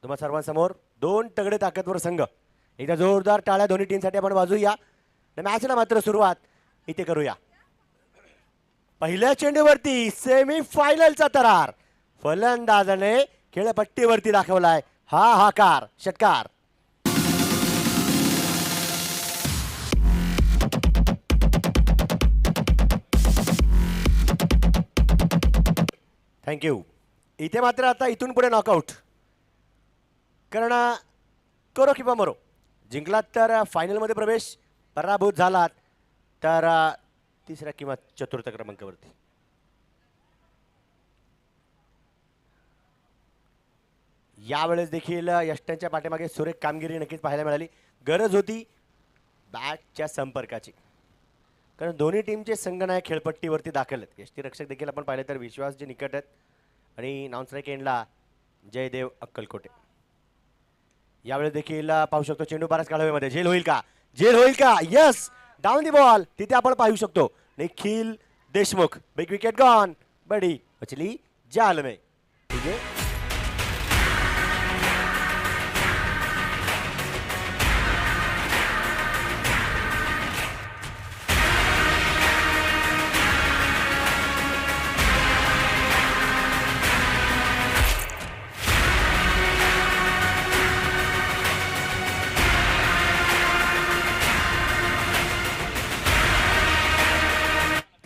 तुम्हा सर्वांसमोर दोन तगडे ताकदवर संघ. एकदा जोरदार टाळ्या दोन्ही टीमसाठी आपण वाजूया. मॅचला मात्र सुरुवात इथे करूया. पहिल्या चेंडूवरती सेमी फायनलचा तरार. फलंदाजाने खेळपट्टीवरती दाखवलाय हा हाकार षटकार. थँक्यू. इथे मात्र आता इथून पुढे नॉकआउट. कारण करो किंवा मरो. जिंकलात तर फायनलमध्ये प्रवेश, पराभूत झालात तर तिसऱ्या किंवा चतुर्थ क्रमांकावरती. यावेळेस देखील यष्टांच्या पाठीमागे सुरेख कामगिरी नक्कीच पाहायला मिळाली. गरज होती बॅटच्या संपर्काची, कारण दोन्ही टीमचे संघनायक खेळपट्टीवरती दाखल आहेत. यष्टीरक्षक देखील आपण पाहिले तर विश्वास जे निकट आहेत आणि नॉन स्ट्राईक एंडला जयदेव अक्कलकोटे. यावेळेस देखील पाहू शकतो चेंडू बराच काळामध्ये झेल होईल का, झेल होईल का. Yes, down the ball. तिथे आपण पाहू शकतो Nikhil Deshmukh. Big wicket gone, बडी मछली जाल में. ठीक आहे.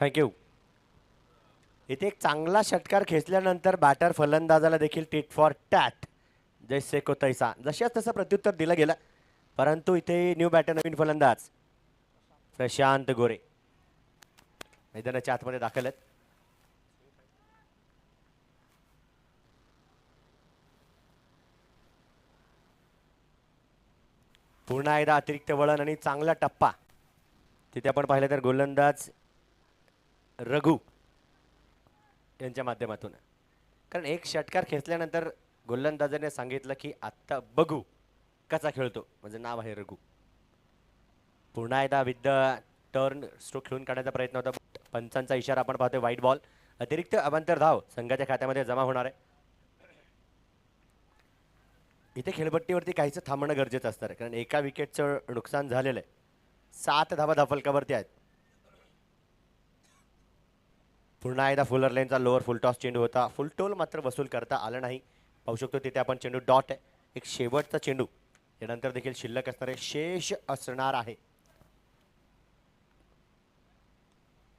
थँक्यू. इथे एक चांगला षटकार खेचल्यानंतर बॅटर फलंदाजाला देखील टिट फॉर टॅट जैसे को तैसा जशाच तसं प्रत्युत्तर दिलं गेलं. परंतु इथे न्यू बॅटर नवीन फलंदाज प्रशांत गोरे मैदानाच्या आतमध्ये दाखल आहेत. पुन्हा एकदा अतिरिक्त वळण आणि चांगला टप्पा. तिथे आपण पाहिलं तर गोलंदाज रघु यांच्या माध्यमातून. कारण एक षटकार खेचल्यानंतर गोलंदाजाने सांगितलं की आत्ता बघू कसा खेळतो, म्हणजे नाव आहे रघु. पुन्हा एकदा विथ द टर्न स्ट्रोक खेळून काढण्याचा प्रयत्न होता. पंचांचा इशारा आपण पाहतोय व्हाईट बॉल. अतिरिक्त अवांतर धाव संघाच्या खात्यामध्ये जमा होणार आहे. इथे खेळपट्टीवरती काहीच थांबणं गरजेचं असतं, कारण एका विकेटचं नुकसान झालेलं आहे. 7 धावा धाफलकावरती आहेत. पुन्हा एकदा फुलर लेनचा लोअर फुलटॉस चेंडू होता. फुलटोल मात्र वसूल करता आलं नाही. पाहू शकतो तिथे आपण चेंडू डॉट आहे. एक शेवटचा चेंडू यानंतर देखील शिल्लक असणारे शेष असणार आहे.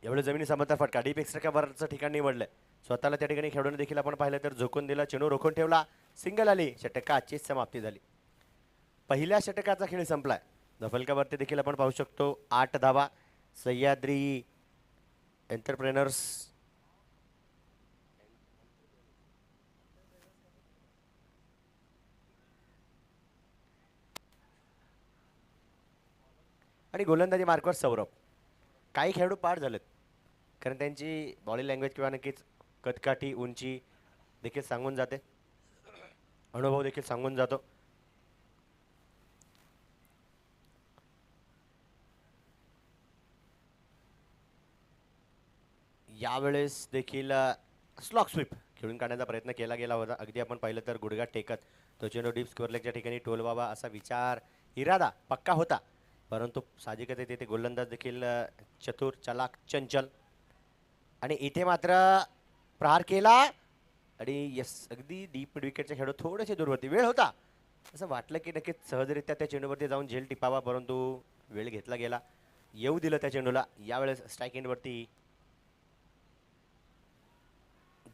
एवढं जमिनी समोरचा फटका डीप एक्स्ट्रा वरचं ठिकाण निवडलंय. स्वतःला त्या ठिकाणी खेळून देखील आपण पाहिलं तर झोकून दिला, चेंडू रोखून ठेवला, सिंगल आली, षटकाची समाप्ती झाली. पहिल्या षटकाचा खेळ संपलाय. धफलकावरती देखील आपण पाहू शकतो 8 धावा. सह्याद्री एंटरप्रेनर्स आणि गोलंदाजी मार्कवर सौरभ. काही खेळाडू पार झालेत, कारण त्यांची बॉडी लँग्वेज किंवा नक्कीच कदकाठी उंची देखील सांगून जाते, अनुभव देखील सांगून जातो. यावेळेस देखील स्लॉक स्वीप खेळून काढण्याचा प्रयत्न केला गेला होता. अगदी आपण पाहिलं तर गुडघा टेकत तो चेंडू डीप स्क्वेअर लेगच्या ठिकाणी टोलवावा असा विचार इरादा पक्का होता. परंतु साहजिकच तिथे गोलंदाज देखील चतुर, चलाक, चंचल. आणि इथे मात्र प्रहार केला आणि यस, अगदी डीप विकेटचे खेळू थोडेसे दूर होते. वेळ होता असं वाटलं की नक्कीच सहजरित्या त्या चेंडूवरती जाऊन झेल टिपावा, परंतु वेळ घेतला गेला. येऊ दिलं त्या चेंडूला. यावेळेस स्ट्राईक एंडवरती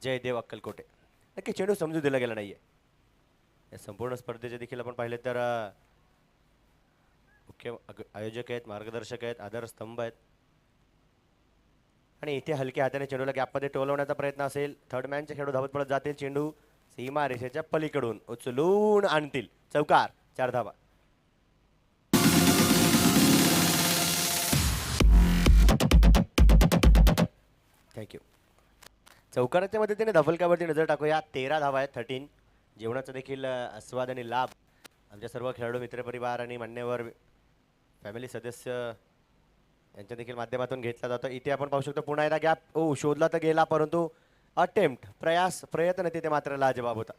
जयदेव अक्कलकोटे. नक्की चेंडू समजू दिला गेला नाहीये. या संपूर्ण स्पर्धेचे देखील आपण पाहिले तर मुख्य आयोजक आहेत, मार्गदर्शक आहेत, आधारस्तंभ आहेत. आणि इथे हलक्या हाताने चेंडूला गॅपमध्ये टोलवण्याचा प्रयत्न असेल. थर्ड मॅनचे खेळू धावत पडत जातील. चेंडू सीमा रेषेच्या पलीकडून उचलून आणतील. चौकार, 4 धावा. थँक्यू. चौकाराच्या मदतीने धफलकावरती नजर टाकूया. 13 धावा आहेत, 13. जेवणाचा देखील आस्वाद आणि लाभ आमच्या सर्व खेळाडू मित्रपरिवार आणि मान्यवर फॅमिली सदस्य यांच्या देखील माध्यमातून घेतला जातो. इथे आपण पाहू शकतो पुन्हा एकदा गॅप शोधला तर गेला, परंतु अटेम्प्ट प्रयत्न तिथे मात्र लाजवाब होता.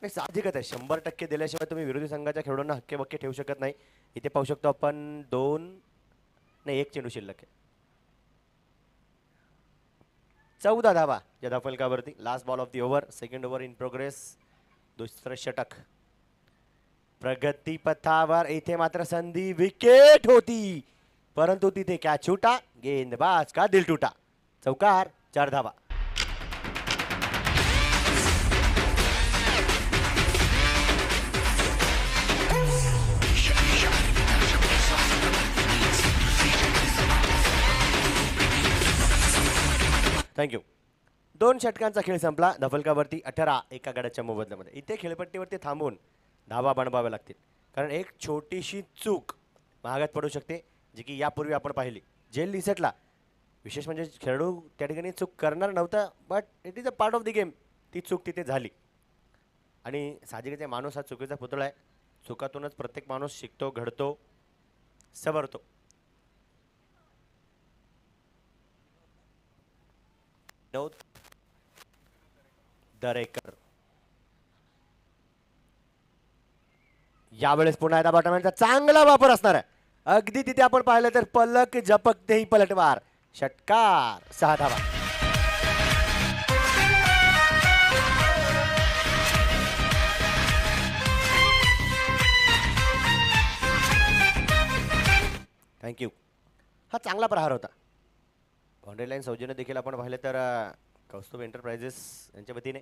नाही साहजिकच आहे, 100% दिल्याशिवाय तुम्ही विरोधी संघाच्या खेळाडूंना हक्के बक्के ठेवू शकत नाही. इथे पाहू शकतो आपण 1 चेंडू शिल्लक आहे. 14 धावा या धावफलकावरती. Last ball of the over, second over in progress. दुसरं षटक प्रगती पथावर. इथे मात्र संधी, विकेट होती परंतु तिथे कॅच छुटा, गेंदबाज का दिल टूटा. चौकार, 4 धावा. थँक्यू. 2 षटकांचा खेळ संपला. धफलकावरती 18 एका गड्याच्या मोबदल्यामध्ये. इथे खेळपट्टीवरती थांबून धावा बनवाव्या लागतील, कारण एक छोटीशी चूक महागात पडू शकते, जी की यापूर्वी आपण पाहिली. जेल रिसेटला विशेष म्हणजे खेळाडू त्या ठिकाणी चूक करणार नव्हता, but it is a part of the game. ती चूक तिथे झाली आणि साहजिकच माणूस हा चुकीचा पुतळा आहे. चुकातूनच प्रत्येक माणूस शिकतो, घडतो, सवरतो. दरेकर यावेळेस पुन्हा एकदा बॉटमॅनचा चांगला वापर असणार आहे. अगदी तिथे आपण पाहिलं तर पलक झपकतेही पलटवार. षटकार, 6 धावा. थँक्यू. हा चांगला प्रहार होता. बाउंड्री लाईन सौजन्य देखील आपण पाहिलं तर कौस्तुभ एंटरप्राइजेस यांच्या वतीने.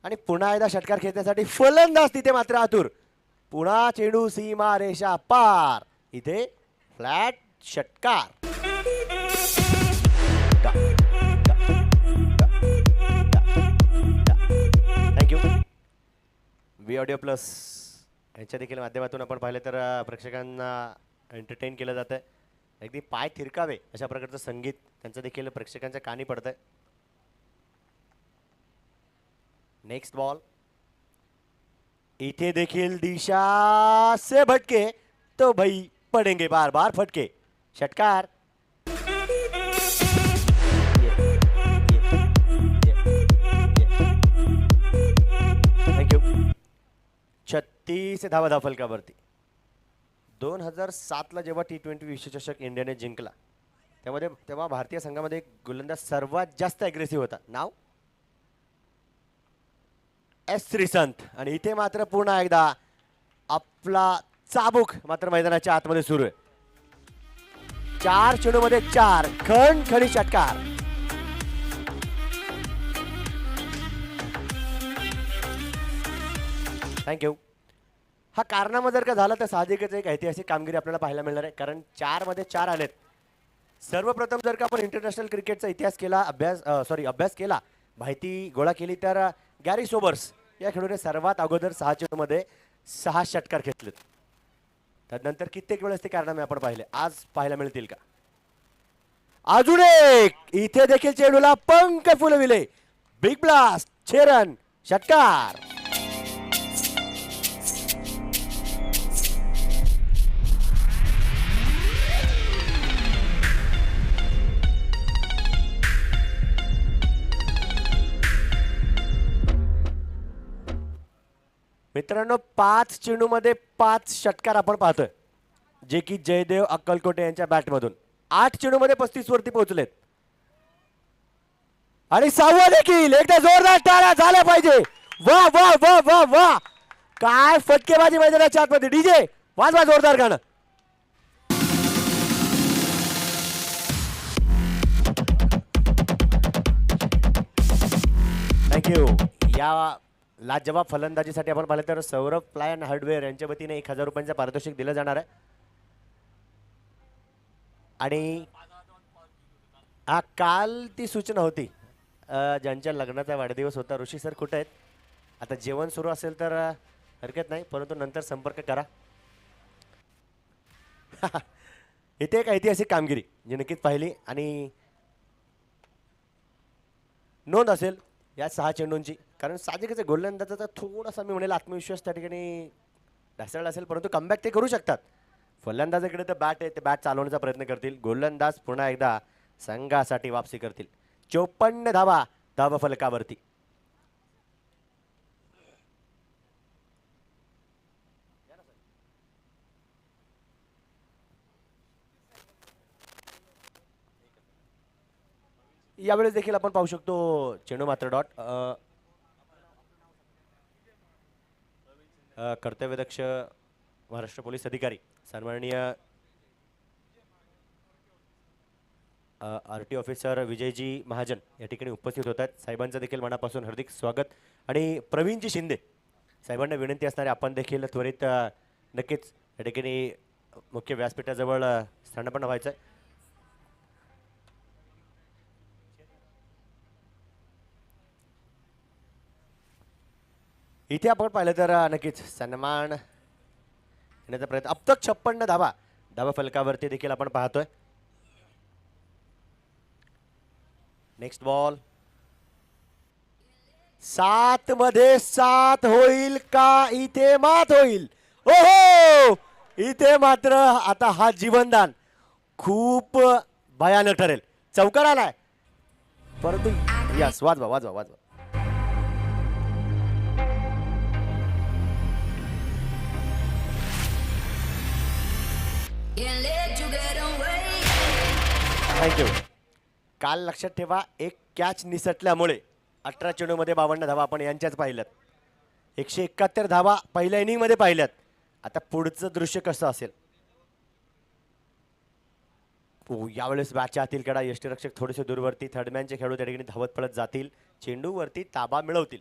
आणि पुन्हा एकदा षटकार खेळण्यासाठी फलंदाज तिथे मात्र आतुर. पुन्हा चेंडू सीमा रेषा पार. इथे फ्लॅट षटकार. थँक्यू. वी ऑडिओ प्लस यांच्या देखील माध्यमातून आपण पाहिलं तर प्रेक्षकांना एंटरटेन केलं जातं. अगदी पाय थिरकावे अशा प्रकारचं संगीत त्यांचं देखील प्रेक्षकांच्या कानी पडतंय. Next ball. इथे देखील दिशा से भटके तो भाई पडेंगे बार बार फटके. षटकार. थँक्यू. 36 धावा धावफलकावरती. 2007ला जेव्हा T20 विश्वचषक इंडियाने जिंकला तेव्हा भारतीय संघामध्ये एक गोलंदाज सर्वात जास्त अग्रेसिव्ह होता. नाव एस श्रीसंत. आणि इथे मात्र पुन्हा एकदा आपला चाबूक मात्र मैदानाच्या आतमध्ये सुरू आहे. 4 चेंडूमध्ये 4 खणखणी षटकार. थँक्यू. हा कारनामा जर का झाला तर साहजिकच एक ऐतिहासिक कामगिरी आपल्याला पाहायला मिळणार आहे, कारण 4 मध्ये 4 आलेत. सर्वप्रथम जर का आपण इंटरनॅशनल क्रिकेटचा इतिहास केला, अभ्यास केला, माहिती गोळा केली तर गॅरी सोबर्स या खेळाडूने सर्वात अगोदर 6 चेंडूमध्ये 6 षटकार घेतलेत. त्यानंतर कित्येक वेळेस ते कारनामे आपण पाहिले, आज पाहायला मिळतील का? अजून एक. इथे देखील चेंडूला पंख फुलविले. बिग ब्लास्ट, 6 रन, षटकार. मित्रांनो 5 चेंडूमध्ये 5 षटकार आपण पाहतोय, जे की जयदेव अक्कलकोटे यांच्या बॅटमधून. 8 चेंडूमध्ये 35 वरती पोहोचलेत. आणि 6वा देखील. एकदा जोरदार टाळ्या झाल्या पाहिजे. वा वा वा वा वा, काय फटकेबाजी मैदानाच्या आतमध्ये. डीजे वाजवा जोरदार गाणं. थँक्यू. या लाजवाब फलंदाजीसाठी आपण पाहिलं तर सौरभ प्लाय अँड हार्डवेअर यांच्या वतीने 1000 रुपयांचं पारितोषिक दिलं जाणार आहे. आणि काल ती सूचना होती, ज्यांच्या लग्नाचा वाढदिवस होता. ऋषी सर कुठे आहेत? आता जेवण सुरू असेल तर हरकत नाही, परंतु नंतर संपर्क करा. इथे एक ऐतिहासिक कामगिरी जी नक्कीच पाहिली आणि नोंद असेल या 6 चेंडूंची, कारण साहजिकच गोलंदाजाचा थोडासा मी म्हणेल आत्मविश्वास त्या ठिकाणी ढासळला असेल, परंतु कमबॅक ते करू शकतात. फलंदाजाकडे तर बॅट आहे, ते बॅट चालवण्याचा प्रयत्न करतील. गोलंदाज पुन्हा एकदा संघासाठी वापसी करतील. 54 धावा धावफलकावरती. यावेळेस देखील आपण पाहू शकतो चेंडू मात्र डॉट. कर्तव्यदक्ष महाराष्ट्र पोलीस अधिकारी सन्माननीय RT ऑफिसर विजयजी महाजन या ठिकाणी उपस्थित होत आहेत. साहेबांचं देखील मनापासून हार्दिक स्वागत. आणि प्रवीणजी शिंदे साहेबांना विनंती असणारे आपण देखील त्वरित नक्कीच या ठिकाणी मुख्य व्यासपीठाजवळ स्थानापन्न व्हायचं आहे. इथे आपण पाहिलं तर नक्कीच सन्मान येण्याचा प्रयत्न. अब तक 56 धावा धावा फलकावरती देखील आपण पाहतोय. नेक्स्ट बॉल 7 मध्ये 7 होईल का इथे मात होईल. ओहो इथे मात्र आता हा जीवनदान खूप भयानक ठरेल. चौकार आलाय परंतु यस वाजवा वाजवा वाजवा. थँक्यू. काल लक्षात ठेवा एक कॅच निसटल्यामुळे 18 चेंडूमध्ये 52 धावा आपण यांच्याच पाहिल्यात. 171 धावा पहिल्या इनिंग मध्ये पाहिल्यात. आता पुढचं दृश्य कसं असेल. यावेळेस बॅटच्या आतील कडा यष्टीरक्षक थोडेसे दूरवरती. थर्डमॅनचे खेळाडू त्या ठिकाणी धावत पळत जातील. चेंडूवरती ताबा मिळवतील.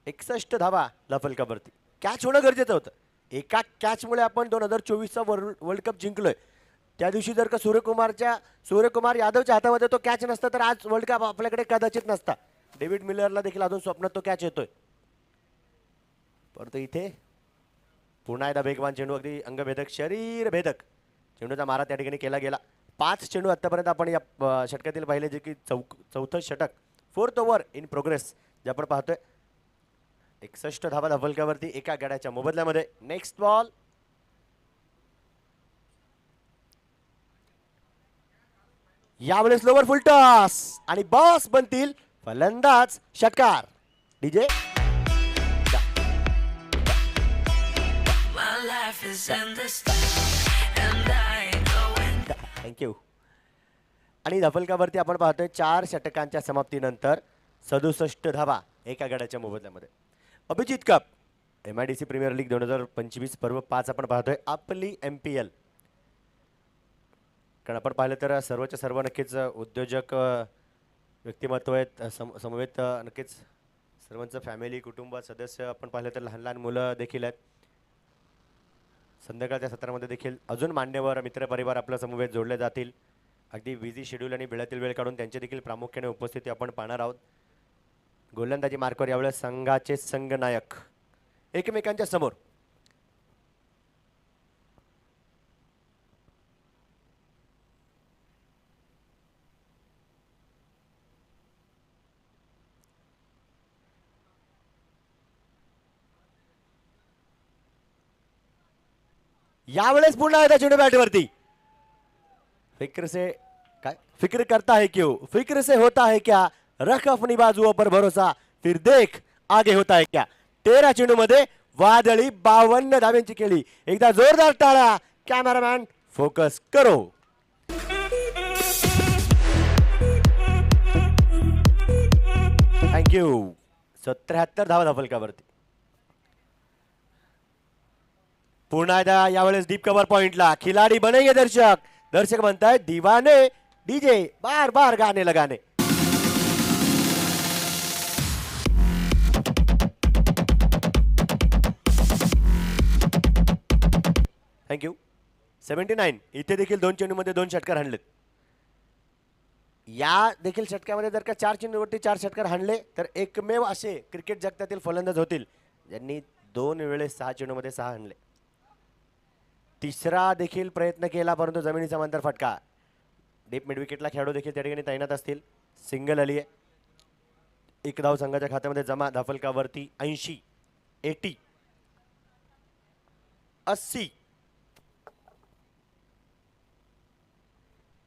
61 धावा लफलकावरती. कॅच होणं गरजेचं होतं. एका कॅचमुळे आपण 2024चा वर्ल्ड कप जिंकलोय. त्या दिवशी जर का सूर्यकुमार यादवच्या हातामध्ये तो कॅच नसता तर आज वर्ल्ड कप आपल्याकडे कदाचित नसता. डेव्हिड मिलरला देखील अजून स्वप्नात तो कॅच येतोय. परंतु इथे पुन्हा एकदा वेगवान चेंडू अगदी अंगभेदक शरीर भेदक चेंडूचा मारा त्या ठिकाणी केला गेला. 5 चेंडू आतापर्यंत आपण या षटकातील पाहिले जे की चौथं षटक 4th ओव्हर इन प्रोग्रेस जे आपण पाहतोय. 61 धावा धफलकावरती एका गड्याच्या मोबदल्यामध्ये. नेक्स्ट बॉल यावेळेस लोवर फुल टॉस आणि बॉस बनतील फलंदाज षटकार. DJ thank you. आणि धफलकावरती आपण पाहतोय 4 षटकांच्या समाप्तीनंतर 67 धावा एका गड्याच्या मोबदल्यामध्ये. Abhijit cup MIDC premier league 2025 पर्व 5 आपण पाहतोय. आपली MPL कारण आपण पाहिलं तर सर्वच्या सर्व नक्कीच उद्योजक व्यक्तिमत्व आहेत. समवेत नक्कीच सर्वांचं फॅमिली कुटुंब सदस्य आपण पाहिलं तर लहान लहान मुलं देखील आहेत. संध्याकाळच्या सत्रामध्ये देखील अजून मान्यवर मित्रपरिवार आपल्या समवेत जोडले जातील. अगदी बिझी शेड्यूल आणि वेळातील वेळ काढून त्यांची देखील प्रामुख्याने उपस्थिती आपण पाहणार आहोत. गोलंदाजी मार्कवर यावेळेस संघाचे संघनायक एकमेकांच्या समोर. यावेळेस पुन्हा एकदा चेंडू बॅटवरती. फिक्र करता है क्यों, फिक्र से होता है क्या, रख अपनी बाजुओं पर भरोसा, फिर देख आगे होता है क्या. 13 चेंडू मध्ये वादळी 52 धाव्यांची केली. एकदा जोरदार टाळ्या. कॅमेरामॅन फोकस करो. थँक्यू. 77 धावा धफलकावरती. पुन्हा एकदा यावेळेस डीप कव्हर पॉइंटला खिलाडी बनेंगे दर्शक. दर्शक म्हणताय दीवाने डीजे बार बार गाने लगाने. थँक्यू. 79. इथे देखील 2 चेंडूमध्ये 2 षटकार हाणलेत. या देखील षटकामध्ये जर का 4 चेंडूवरती 4 षटकार हाणले तर एकमेव असे क्रिकेट जगतातील फलंदाज होतील ज्यांनी 2 वेळेस 6 चेंडूमध्ये 6 हाणले. तिसरा देखील प्रयत्न केला परंतु जमिनीचा मंतर फटका. डीप मिड विकेटला खेळाडू देखील त्या ठिकाणी तैनात असतील. सिंगल आली आहे. 1 धाव संघाच्या खात्यामध्ये जमा. धफलकावरती 80 80.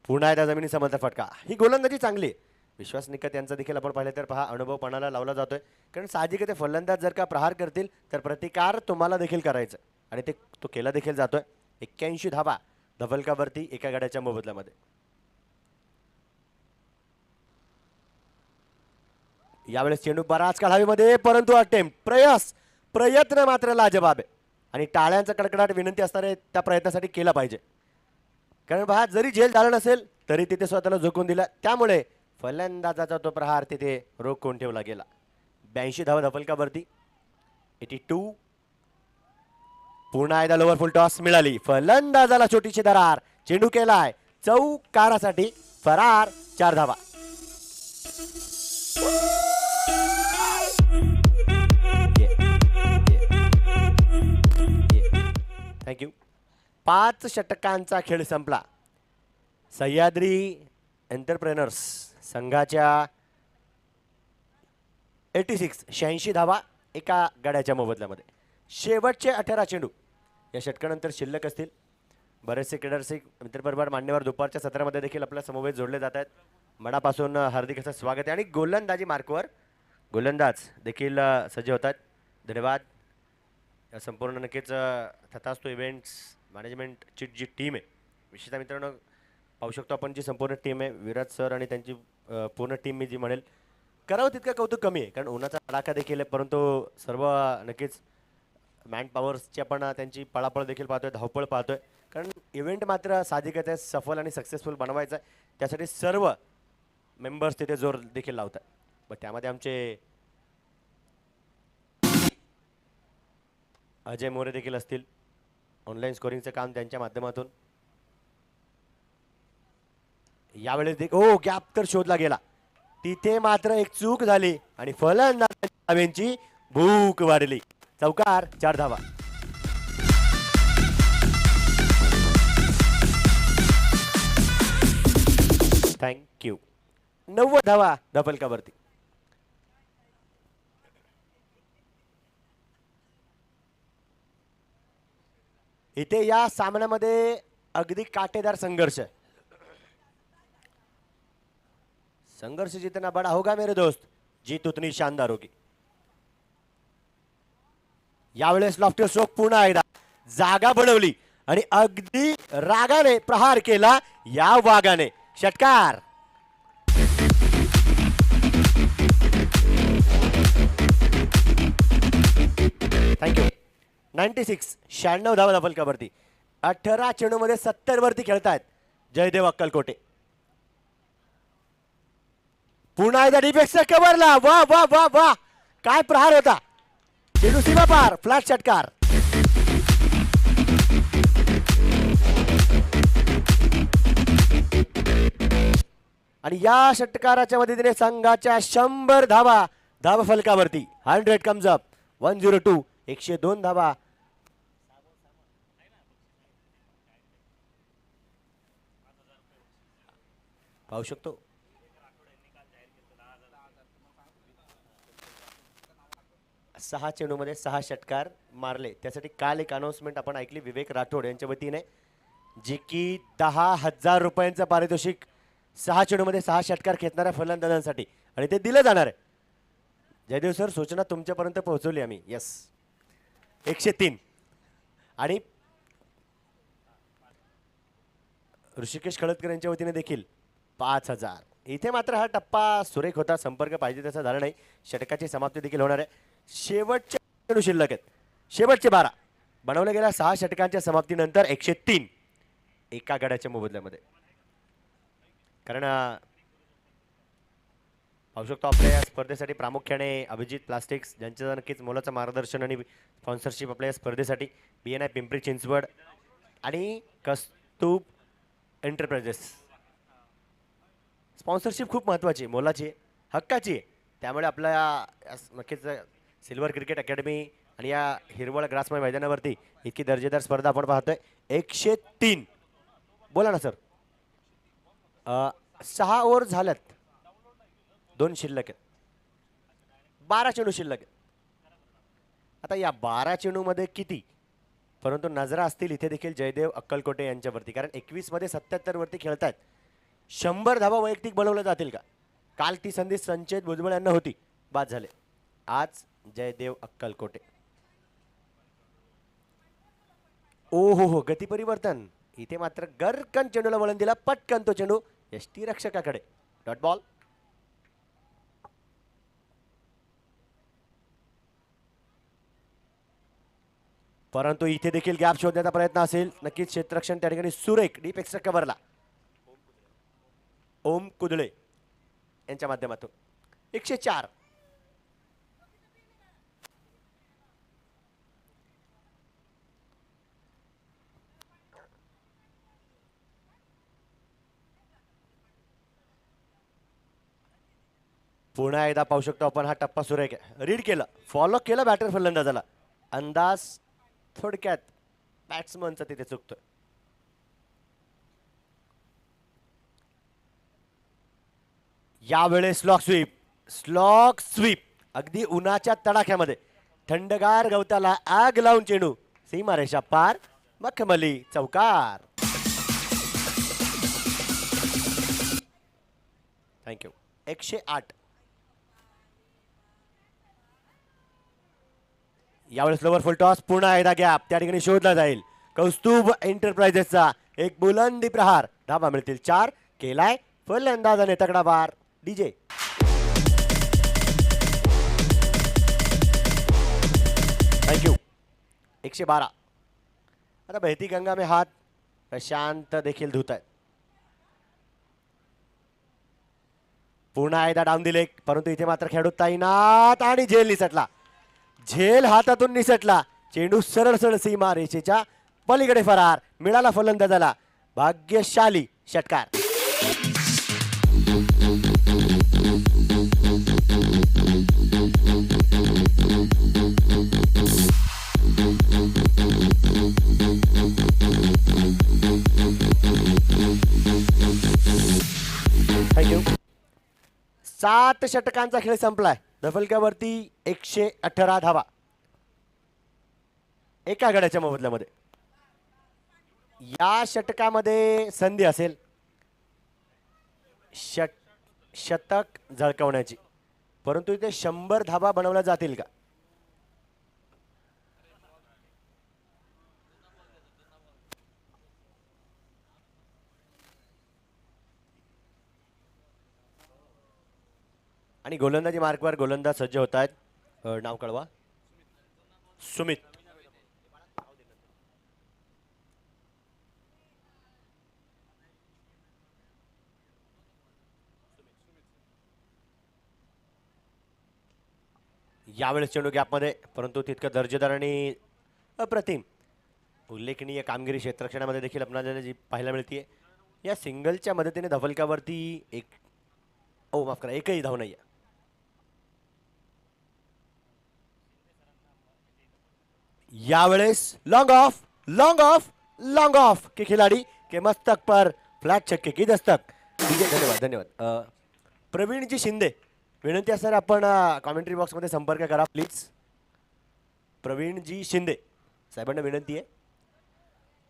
पुन्हा एकदा जमिनीचा मंतर फटका. ही गोलंदाजी चांगली आहे. विश्वास निकत यांचा देखील आपण पाहिलं तर पहा अनुभव पणाला लावला जातोय. कारण साहजिक ते फलंदाज जर का प्रहार करतील तर प्रतिकार तुम्हाला देखील करायचं आणि ते तो केला देखील जातोय. 81 धावा धफलकावरती एका गड्याच्या मोबदल्यामध्ये. यावेळेस चेंडू बराच काळ हवेमध्ये, परंतु प्रयत्न मात्र लाजबाब आहे आणि टाळ्यांचा कडकडाट विनंती असणार आहे त्या प्रयत्नासाठी केला पाहिजे. कारण पहा, जरी झेल झालं नसेल तरी तिथे स्वतःला झोकून दिला, त्यामुळे फलंदाजाचा तो प्रहार तिथे रोखून ठेवला गेला. 82 धावा धफलकावरती. 82. पुन्हा एकदा लोअर फुल टॉस मिळाली, फलंदाजाला छोटीशी दरार, चेंडू केलाय चौकारासाठी फरार. 4 धावा. थँक्यू. 5 षटकांचा खेळ संपला. सह्याद्री एंटरप्रेनर्स संघाच्या 86 धावा एका गड्याच्या मोबदल्यामध्ये. शेवटचे 18 चेंडू या षटकानंतर शिल्लक असतील. बरेचसे क्रीडारसिक मित्रपरिवार मान्यवर दुपारच्या सत्रामध्ये देखील आपल्या समवेत जोडले जात आहेत. मनापासून हार्दिक असं स्वागत आहे आणि गोलंदाजी मार्कवर गोलंदाज देखील सज्ज होत आहेत. धन्यवाद. या संपूर्ण नक्कीच तथास्तु इव्हेंट्स मॅनेजमेंटची जी टीम आहे, विशेषतः मित्रांनो पाहू शकतो आपण जी संपूर्ण टीम आहे, विराज सर आणि त्यांची पूर्ण टीम मी जी म्हणेल करावं तितकं कौतुक कमी आहे, कारण उन्हाचा तडाखा देखील आहे, परंतु सर्व नक्कीच मॅन पॉवर्सची आपण त्यांची पळापळ देखील पाहतोय, धावपळ पाहतोय, कारण इव्हेंट मात्र साहजिकच आहे सफल आणि सक्सेसफुल बनवायचा आहे. त्यासाठी सर्व मेंबर्स तिथे जोर देखील लावतात. मग त्यामध्ये आमचे अजय मोरे देखील असतील. ऑनलाईन स्कोरिंगचं काम त्यांच्या माध्यमातून यावेळेस गॅप तर शोधला गेला, तिथे मात्र एक चूक झाली आणि फलंदाजांची भूक वाढली. चौकार. 4 धावा. थँक्यू. 90 धावा धफलकावरती. इथे या सामन्यामध्ये अगदी काटेदार संघर्ष आहे. संघर्ष जितना बड़ा होगा मेरे दोस्त, जीत उतनी शानदार होगी. यावेळेस लॉफ्टर स्ट्रोक पुन्हा एकदा जागा बनवली आणि अगदी रागाने प्रहार केला या वाघाने. षटकार. थँक्यू. 96 धावा धफलकावरती. 18 चेंडूमध्ये 70 वरती खेळतायत जयदेव अक्कलकोटे. पुन्हा एकदा डीपेक्सचा कव्हरला. वा वा वा वा, काय प्रहार होता. चेंडू सीमा पार. फ्लॅट षटकार. आणि या षटकाराच्या मदतीने संघाच्या 100 धावा धावा फलकावरती. 100 कम्स अप. 102. 102 धावा. पाहू शकतो 6 चेंडूमध्ये 6 षटकार मारले. त्यासाठी काल एक अनाउन्समेंट आपण ऐकली विवेक राठोड यांच्या वतीने, जे की 10,000 रुपयांचं पारितोषिक 6 चेंडूमध्ये 6 षटकार खेचणाऱ्या फलंदाजांसाठी, आणि ते दिलं जाणार आहे. जयदेव सर, सूचना तुमच्यापर्यंत पोहोचवली आम्ही. यस. 103. आणि ऋषिकेश खळदकर यांच्या वतीने देखील 5,000. इथे मात्र हा टप्पा सुरेख होता, संपर्क पाहिजे तसा झाला नाही. षटकाची समाप्ती देखील होणार आहे. शेवटचे चेंडू शिल्लक आहेत, शेवटचे 12 बनवल्या गेल्या 6 षटकांच्या समाप्तीनंतर 103 एका गड्याच्या मोबदल्यामध्ये. कारण पाहू शकतो आपल्या या स्पर्धेसाठी प्रामुख्याने अभिजित प्लास्टिक्स, ज्यांचं नक्कीच मोलाचं मार्गदर्शन आणि स्पॉन्सरशिप आपल्या या स्पर्धेसाठी BNI पिंपरी चिंचवड आणि कस्तूब एंटरप्राइजेस. स्पॉन्सरशिप खूप महत्त्वाची, मोलाची, हक्काची आहे. त्यामुळे आपल्या नक्कीच सिल्वर क्रिकेट अकॅडमी आणि या हिरवळ ग्रासमय मैदानावरती इतकी दर्जेदार स्पर्धा आपण पाहतोय. 103. बोला ना सर. 6 ओव्हर झाल्यात, 2 शिल्लक आहेत, 12 चेंडू शिल्लक आहेत. आता या 12 चेंडूमध्ये किती, परंतु नजरा असतील इथे देखील जयदेव अक्कलकोटे यांच्यावरती, कारण 21 मध्ये 77 वरती खेळतायत. 100 धावा वैयक्तिक बनवल्या जातील का? काल ती संधी संचेत भुजबळ यांना होती, बाद झाले. आज जयदेव अक्कलकोटे. ओ हो, गती परिवर्तन. इथे मात्र गरकन चेंडूला वळण दिला, पटकन तो चेंडू यष्टीरक्षकाकडे. Dot ball. परंतु इथे देखील गॅप शोधण्याचा प्रयत्न असेल. नक्कीच क्षेत्ररक्षण त्या ठिकाणी सुरेख डीप एक्स्ट्रा कव्हरला ओम कुदळे यांच्या माध्यमातून 104. पुन्हा एकदा पाहू शकतो आपण हा टप्पा सुरेख रीड केलं, फॉलो केलं बॅटर फलंदाजाला. अंदाज थोडक्यात बॅट्समनचा तिथे चुकतोय. यावेळेस स्लॉक स्वीप अगदी उन्हाच्या तडाख्यामध्ये थंडगार गवताला आग लावून चेंडू सीमारेषा पार, मखमली चौकार. थँक्यू. 108. यावेळेस लोवर फुल टॉस, पुन्हा एकदा गॅप त्या ठिकाणी शोधला जाईल. कौस्तुभ एंटरप्राइजेसचा एक बुलंदी प्रहार, धाबा मिळतील 4. केलाय फलंदाजाने तगडा बार. DJ thank you. 112. आता बहती गंगा में हात प्रशांत देखील धुत आहेत. पुन्हा एकदा डाऊन दिले, परंतु इथे मात्र खेळाडू तैनात आणि झेल निसटला. झेल हातातून निसटला. चेंडू सरळ सरळ सीमा रेषेच्या पलीकडे फरार. मिळाला फलंदाजाला भाग्यशाली षटकार. थँक्यू. 7 षटकांचा खेळ संपलाय. दफलक्यावरती 118 धावा एका गड्याच्या मोबदल्यामध्ये. या षटकामध्ये संधी असेल शतक झळकवण्याची, परंतु इथे 100 धावा बनवल्या जातील का? आणि गोलंदाजी मार्कवर गोलंदाज सज्ज होत आहेत. नाव कळवा. सुमित. यावेळेस चेंडू गॅपमध्ये, परंतु तितकं दर्जेदार आणि अप्रतिम उल्लेखनीय कामगिरी क्षेत्ररक्षणामध्ये देखील आपल्याला जी पाहायला मिळते. या सिंगलच्या मदतीने धफलक्यावरती एकही धाव नाही. यावेळेस लॉन्ग ऑफ के खिलाड़ी के मस्तक पर फ्लैट छक्के की दस्तक. धन्यवाद. प्रवीणजी शिंदे, विनंती आहे सर आपण कॉमेंट्री बॉक्समध्ये संपर्क करा प्लीज. प्रवीणजी शिंदे साहेबांना विनंती आहे,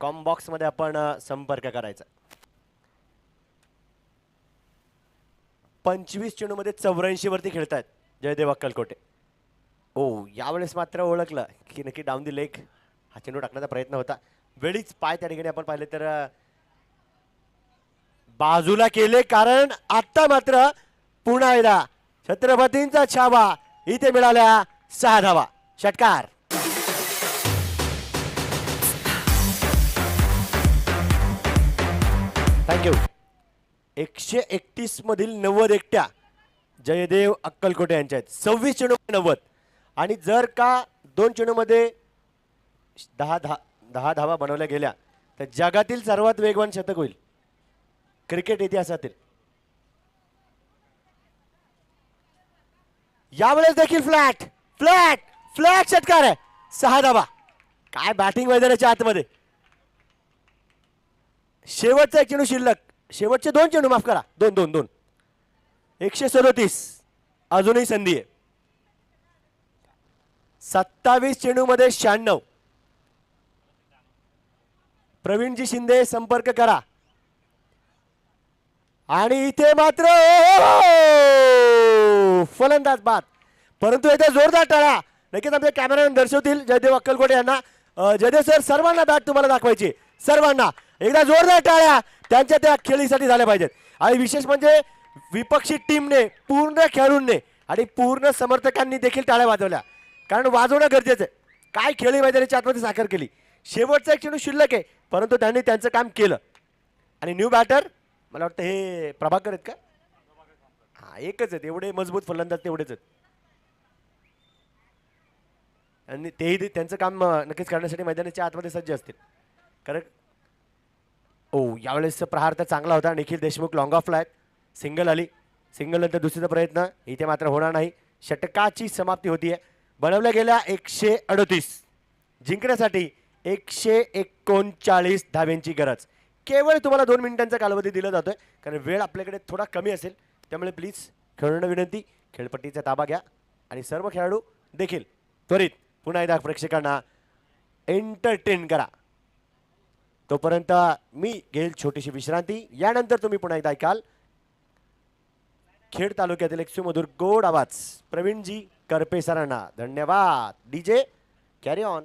कॉम बॉक्समध्ये आपण संपर्क करायचा. 25 चेंडूमध्ये 84 वरती खेळतात जयदेव अक्कलकोटे. यावेळेस मात्र ओळखलं की नक्की डाऊन दी लेग हा चेंडू टाकण्याचा प्रयत्न होता. वेळीच पाय त्या ठिकाणी आपण पाहिले तर बाजूला केले, कारण आता मात्र पुन्हा एकदा छत्रपतींचा छावा. इथे मिळाल्या 6 धावा. षटकार. थँक्यू. 131 मधील 90 एकट्या जयदेव अक्कलकोटे यांच्या आहेत. 26 चेंडू 90, आणि जर का 2 चेंडूमध्ये 10 धावा बनवल्या गेल्या तर जगातील सर्वात वेगवान शतक होईल क्रिकेट इतिहासातील. यावेळेस देखील फ्लॅट षटकार आहे. 6 धावा. काय बॅटिंग मैदानाच्या आतमध्ये. शेवटचा एक चेंडू शिल्लक, शेवटचे 2 चेंडू माफ करा, 2 137 अजूनही संधी आहे. 27 चेंडूमध्ये 96. प्रवीणजी शिंदे संपर्क करा. आणि इथे मात्र फलंदाज बाद, परंतु इथे जोरदार टाळ्या नक्कीच आमचे कॅमेरामॅन दर्शवतील जयदेव अक्कलकोटे यांना. जयदेव सर, सर्वांना बॅट तुम्हाला दाखवायची, सर्वांना एकदा जोरदार टाळ्या त्यांच्या त्या खेळीसाठी झाल्या पाहिजेत. आणि विशेष म्हणजे विपक्षी टीमने, पूर्ण खेळाडूंनी आणि पूर्ण समर्थकांनी देखील टाळ्या वाजवल्या, कारण वाजवणं गरजेचं आहे. काय खेळी मैदानाच्या आतमध्ये साकार केली. शेवटचा एक चेंडू शिल्लक आहे, परंतु त्यांनी त्यांचं काम केलं. आणि न्यू बॅटर मला वाटतं हे प्रभाकर आहेत का? हा, एकच आहेत, एवढे मजबूत फलंदाज तेवढेच आहेत. आणि तेही त्यांचं काम नक्कीच करण्यासाठी मैदानाच्या आतमध्ये सज्ज असतील. कारण यावेळेस प्रहार तर चांगला होता. निखिल देशमुख लॉंग ऑफला आहेत. सिंगल आली. सिंगल नंतर दुसरीचा प्रयत्न इथे मात्र होणार नाही. षटकाची समाप्ती होतीये. बनवल्या गेल्या 138 जिंकण्यासाठी 139 धाब्यांची गरज. केवळ तुम्हाला 2 मिनिटांचा कालावधी दिला जातोय, कारण वेळ आपल्याकडे थोडा कमी असेल. त्यामुळे प्लीज खेळणं विनंती, खेळपट्टीचा ताबा घ्या आणि सर्व खेळाडू देखील त्वरित पुन्हा एकदा प्रेक्षकांना एंटरटेन करा. तोपर्यंत मी घेईल छोटीशी विश्रांती. यानंतर तुम्ही पुन्हा एकदा ऐकाल खेड तालुक्यातील एक सुमधुर गोड आवाज प्रवीणजी करपे सरांना. धन्यवाद. DJ carry on.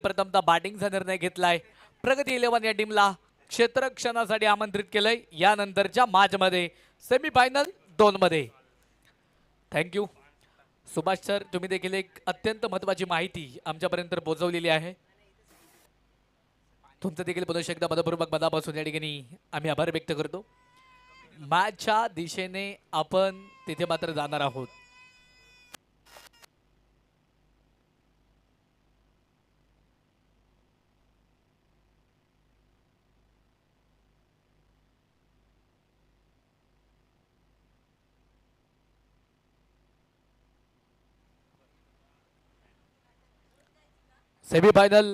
प्रथमतः बॅटिंगचा निर्णय घेतलाय. प्रगती 11 या टीमला क्षेत्ररक्षणासाठी आमंत्रित केलंय. यानंतरच्या मॅच मध्ये सेमीफायनल 2 मध्ये. थँक्यू सुभाष सर, तुम्ही देखील एक अत्यंत महत्त्वाची माहिती आमच्यापर्यंत पोहोचवलेली आहे. तुमचं देखील पुन्हा एकदा मनपूर्वक मनापासून या ठिकाणी आम्ही आभार व्यक्त करतो. मॅचच्या दिशेने आपण तिथे मात्र जाणार आहोत. सेमीफायनल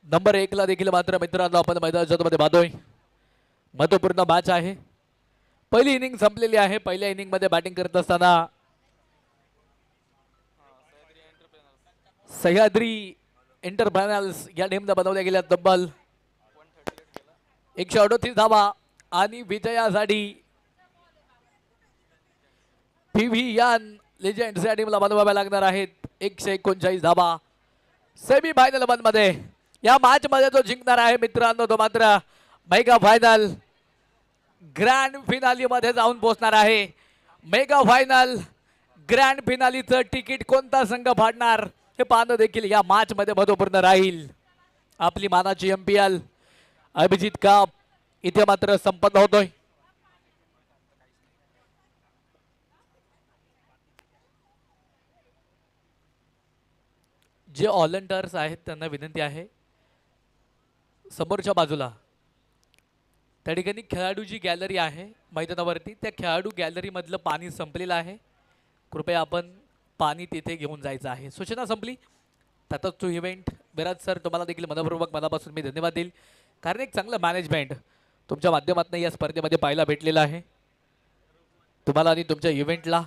नंबर 1 ला देखील मात्र मित्रांनो आपण मैदानामध्ये बांधतोय. महत्वपूर्ण मॅच आहे. पहिली इनिंग संपलेली आहे. पहिल्या इनिंग मध्ये बॅटिंग करत असताना सह्याद्री एंटरप्रायनर्स या टीमने बनवल्या गेल्या तब्बल 138 धावा आणि विजयासाठी PVN लेजेंड्स या टीमला बनवाव्या लागणार आहेत 139 धावा. सेमी फायनल मध्ये या मॅच मध्ये जो जिंकणार आहे मित्रांनो तो मात्र मेगा फायनल ग्रँड फिनाली मध्ये जाऊन पोहोचणार आहे. मेगा फायनल ग्रँड फिनालीचं तिकीट कोणता संघ फाडणार हे पाहणं देखील या मॅच मध्ये महत्वपूर्ण राहील. आपली मानाची MPL अभिजित कप इथे मात्र संपन्न होतोय. जे ऑलंडर्स आहेत त्यांना विनंती आहे समोरच्या बाजूला त्या ठिकाणी खेळाडूची गॅलरी आहे मैदानावरती, त्या खेळाडू गॅलरीमधलं पाणी संपलेलं आहे. कृपया आपण पाणी तिथे घेऊन जायचं आहे. सूचना संपली त्यातच तो इव्हेंट. विराज सर तुम्हाला देखील मनपूर्वक मनापासून मी धन्यवाद देईल, कारण एक चांगलं मॅनेजमेंट तुमच्या माध्यमातून या स्पर्धेमध्ये पाहायला भेटलेलं आहे. तुम्हाला आणि तुमच्या इव्हेंटला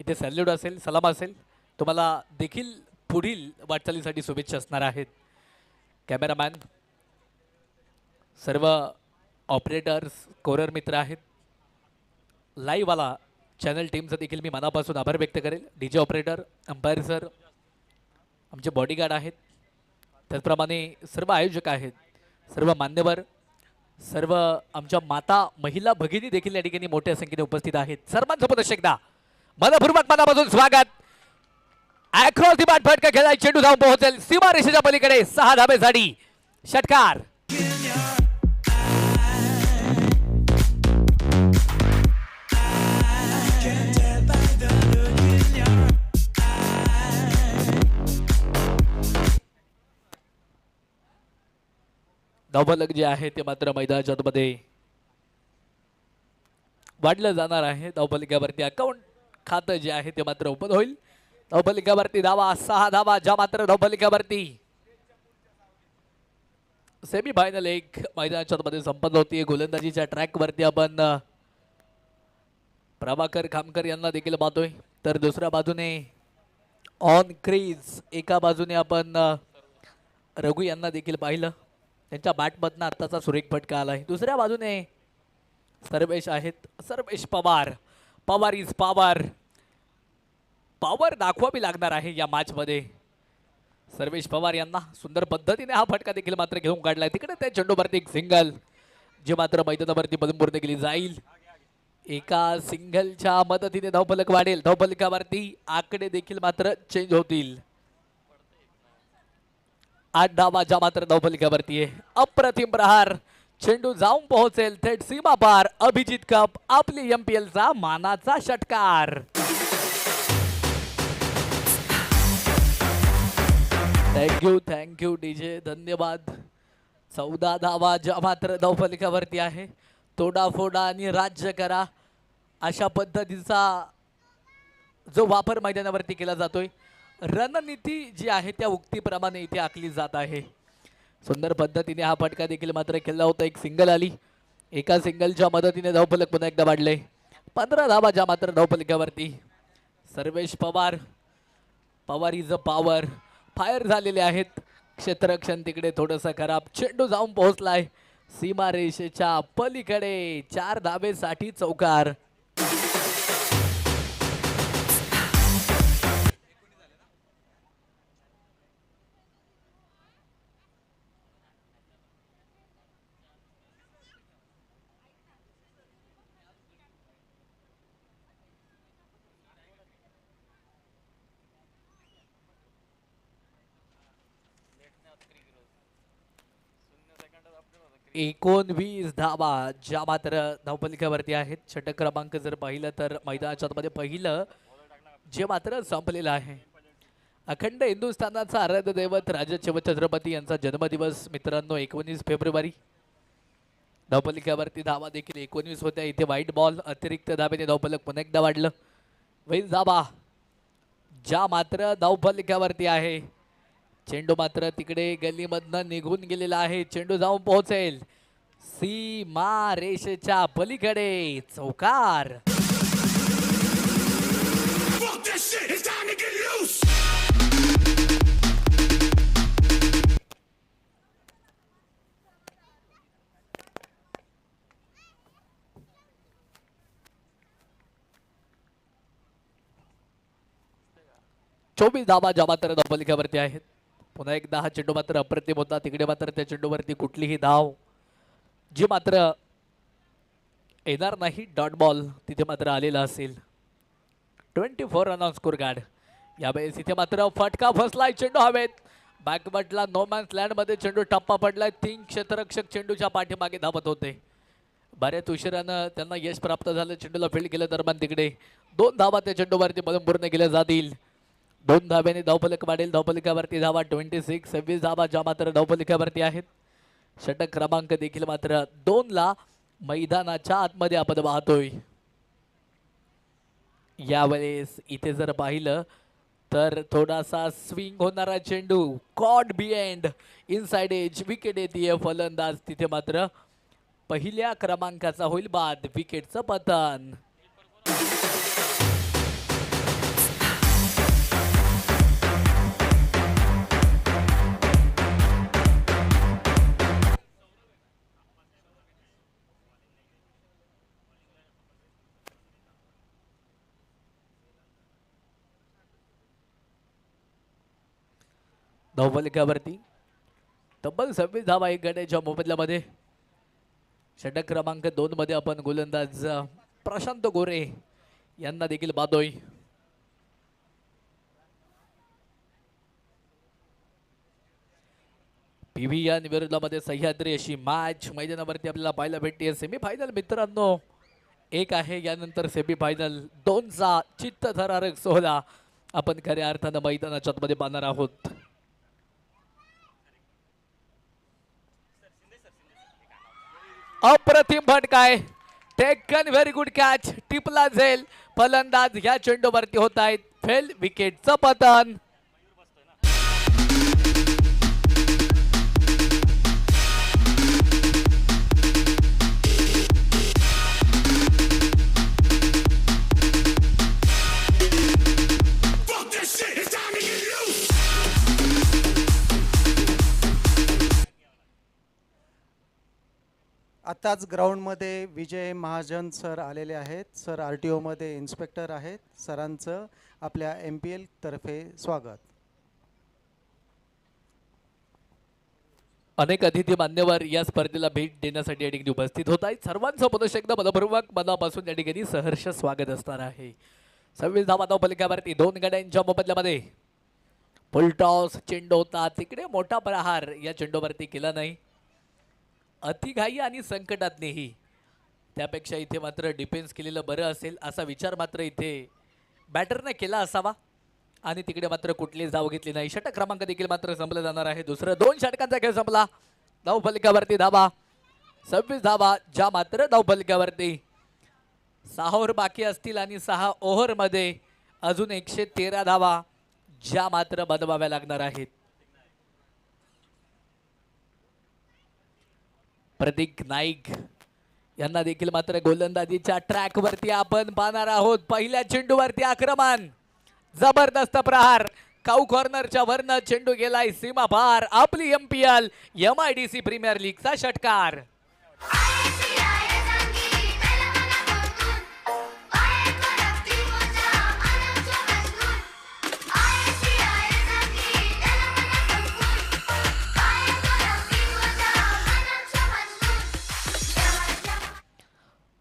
इथे सॅल्यूट असेल, सलाम असेल. तुम्हाला देखील पुढील वाटचालीसाठी शुभेच्छा असणार आहेत. कॅमेरामॅन, सर्व ऑपरेटर्स, कोरर मित्र आहेत. लाईव्हवाला चॅनल टीमचं देखील मी मनापासून आभार व्यक्त करेल. DJ ऑपरेटर, अंपायर सर, आमचे बॉडीगार्ड आहेत, त्याचप्रमाणे सर्व आयोजक आहेत, सर्व मान्यवर, सर्व आमच्या माता महिला भगिनी देखील या ठिकाणी मोठ्या संख्येने उपस्थित आहेत. सर्वांचं पुन्हा एकदा मनपूर्वक मनापासून स्वागत. अक्रॉस दी बॅट फटका खेळाय चेंडू धावून पोहोचेल सीमा रेषेच्या पलीकडे 6 धाबेसाठी षटकार. धावफलक जे आहे ते मात्र मैदानाच्या आतमध्ये वाढलं जाणार आहे. धावफलकावरती अकाउंट खातं जे आहे ते मात्र ओपन होईल. धावफलकावरती धावा 6 धावा ज्या मात्र धावफलकावरती सेमी फायनल एक मैदानाच्या मध्ये संपन्न होती. गोलंदाजीच्या ट्रॅक वरती आपण प्रभाकर खामकर यांना देखील पाहतोय, तर दुसऱ्या बाजूने ऑन क्रीज एका बाजूने आपण रघु यांना देखील पाहिलं. त्यांच्या बॅटमधनं आत्ताचा सुरेख फटका आलाय. दुसऱ्या बाजूने सर्वेश आहेत, Sarvesh Pawar. Pawar is power. Power दाखवावी लागणार आहे या मॅच मध्ये. सर्वेश पवार यांना सुंदर पद्धतीने हा फटका देखील मात्र घेऊन काढलाय. तिकडे त्या चेंडूवरती एक सिंगल जे मात्र मैदानावरती पूर्ण केली जाईल. एका सिंगलच्या मदतीने धावफलक वाढेल. धावफलकावरती आकडे देखील मात्र चेंज होतील. 8 धावा ज्या मात्र धावफलकावरती आहे. अप्रतिम प्रहार, चेंडू जाऊन पोहोचेल थेट सीमा पार. अभिजित कप आपली MPL चा मानाचा षटकार. थँक्यू DJ, धन्यवाद. 14 धावा ज्या मात्र धावफलकावरती आहे. तोडाफोडा आणि राज्य करा अशा पद्धतीचा जो वापर मैदानावरती केला जातोय. रणनीती जी आहे त्या उक्तीप्रमाणे इथे आखली जात आहे. सुंदर पद्धतीने हा फटका देखील मात्र खेळला होता. एक सिंगल आली. एका सिंगलच्या मदतीने धावफलक पुन्हा एकदा वाढले. 15 धावा ज्या मात्र धावफलकावरती. Sarvesh Pawar. Pawar is a power. Fire झालेले आहेत. क्षेत्ररक्षण तिकडे थोडंसं खराब. चेंडू जाऊन पोहोचलाय सीमा रेषेच्या पलीकडे. 4 धावेसाठी चौकार. एकोणवीस धावा ज्या मात्र धावफलकावरती आहेत. षटक क्रमांक जर पाहिलं तर मैदानाच्या मध्ये पहिलं जे मात्र संपलेलं आहे. अखंड हिंदुस्थानाचा आराध्य दैवत राजा शिवछत्रपती यांचा जन्मदिवस मित्रांनो 19 फेब्रुवारी. धावफलकावरती धावा देखील 19 होत्या. इथे व्हाईट बॉल अतिरिक्त धावेने धावफलक पुन्हा एकदा वाढलं. 20 धावा ज्या मात्र धावफलकावरती आहे. चेंडू मात्र तिकडे गल्लीमधनं निघून गेलेला आहे. चेंडू जाऊन पोहोचेल सीमा रेषेच्या पलीकडे. चौकार. 24 धावा ज्या मात्र धावफलकावरती आहेत. पुन्हा एकदा हा चेंडू मात्र अप्रतिम होता. तिकडे मात्र त्या चेंडूवरती कुठलीही धाव जी मात्र येणार नाही. डॉट बॉल तिथे मात्र आलेला असेल. 24 रन ऑन स्कोर कार्ड. यावेळेस इथे मात्र फटका फसलाय. चेंडू हवेत बॅकवर्डला नो मॅन्स लँड मध्ये चेंडू टप्पा पडलाय. 3 क्षेत्ररक्षक चेंडूच्या पाठीमागे धावत होते. बऱ्याच उशिरानं त्यांना यश प्राप्त झालं. चेंडूला फील्ड केल्या दरम्यान तिकडे 2 धावा त्या चेंडूवरती मधून पूर्ण केल्या जातील. 2 धाब्याने धावफलक वाढेल. धावफलकावरती धावा 26 धावा ज्या मात्र धावफलकावरती आहेत. षटक क्रमांक देखील मात्र 2 ला मैदानाच्या आतमध्ये आपण पाहतोय. यावेळेस इथे जर पाहिलं तर थोडासा स्विंग होणारा चेंडू कॉट बिएंड इनसाइड एज विकेट येते. फलंदाज तिथे मात्र पहिल्या क्रमांकाचा होईल बाद. विकेटचं पतन. धावफलकावरती तब्बल 26 धावा एक गड्याच्या मोबदल्यामध्ये. षटक क्रमांक 2 मध्ये आपण गोलंदाज प्रशांत गोरे यांना देखील पाहतोय. PVN विरोधामध्ये सह्याद्री अशी मॅच मैदानावरती आपल्याला पाहायला भेटते. सेमीफायनल मित्रांनो एक आहे. यानंतर सेमीफायनल 2चा चित्तथरारक सोहळा आपण खऱ्या अर्थानं मैदानाच्या आतमध्ये पाहणार आहोत. अप्रतिम फटकाय. Taken very good catch. टिपला जाईल. फलंदाज ह्या चेंडूवरती होत आहेत फेल. विकेटचं पतन. आत्ताच ग्राउंडमध्ये विजय महाजन सर आलेले आहेत. सर RTO मध्ये इन्स्पेक्टर आहेत. सरांचं आपल्या MPL तर्फे स्वागत. अनेक अतिथी मान्यवर या स्पर्धेला भेट देण्यासाठी या ठिकाणी उपस्थित होत आहेत. सर्वांचं पुनश्च एकदा मनपूर्वक मनापासून या ठिकाणी सहर्ष स्वागत असणार आहे. 26 धावा धावफलकावरती 2 गड्यांच्या मोबदल्यामध्ये फुल टॉस चेंडू होता. तिकडे मोठा प्रहार या चेंडूवरती केला नाही. अतिघाई आणि संकटातनेही त्यापेक्षा इथे मात्र डिफेन्स केलेलं बरं असेल असा विचार मात्र इथे बॅटरने केला असावा. आणि तिकडे मात्र कुठलीच धाव घेतली नाही. षटक क्रमांक देखील मात्र संपलं जाणार आहे. दुसरं 2 षटकांचा खेळ संपला. धावफलकावरती धावा 26 धावा ज्या मात्र धावफलकावरती 6 ओव्हर बाकी असतील आणि 6 ओव्हरमध्ये अजून 113 धावा ज्या मात्र बनवाव्या लागणार आहेत. प्रतीक नाईक यांना देखील मात्र गोलंदाजीच्या ट्रॅक वरती आपण पाहणार आहोत. पहिल्या चेंडूवरती आक्रमण. जबरदस्त प्रहार. काऊ कॉर्नरच्या वरनं चेंडू गेलाय सीमा पार. आपली MPL MIDC प्रीमियर लीगचा षटकार.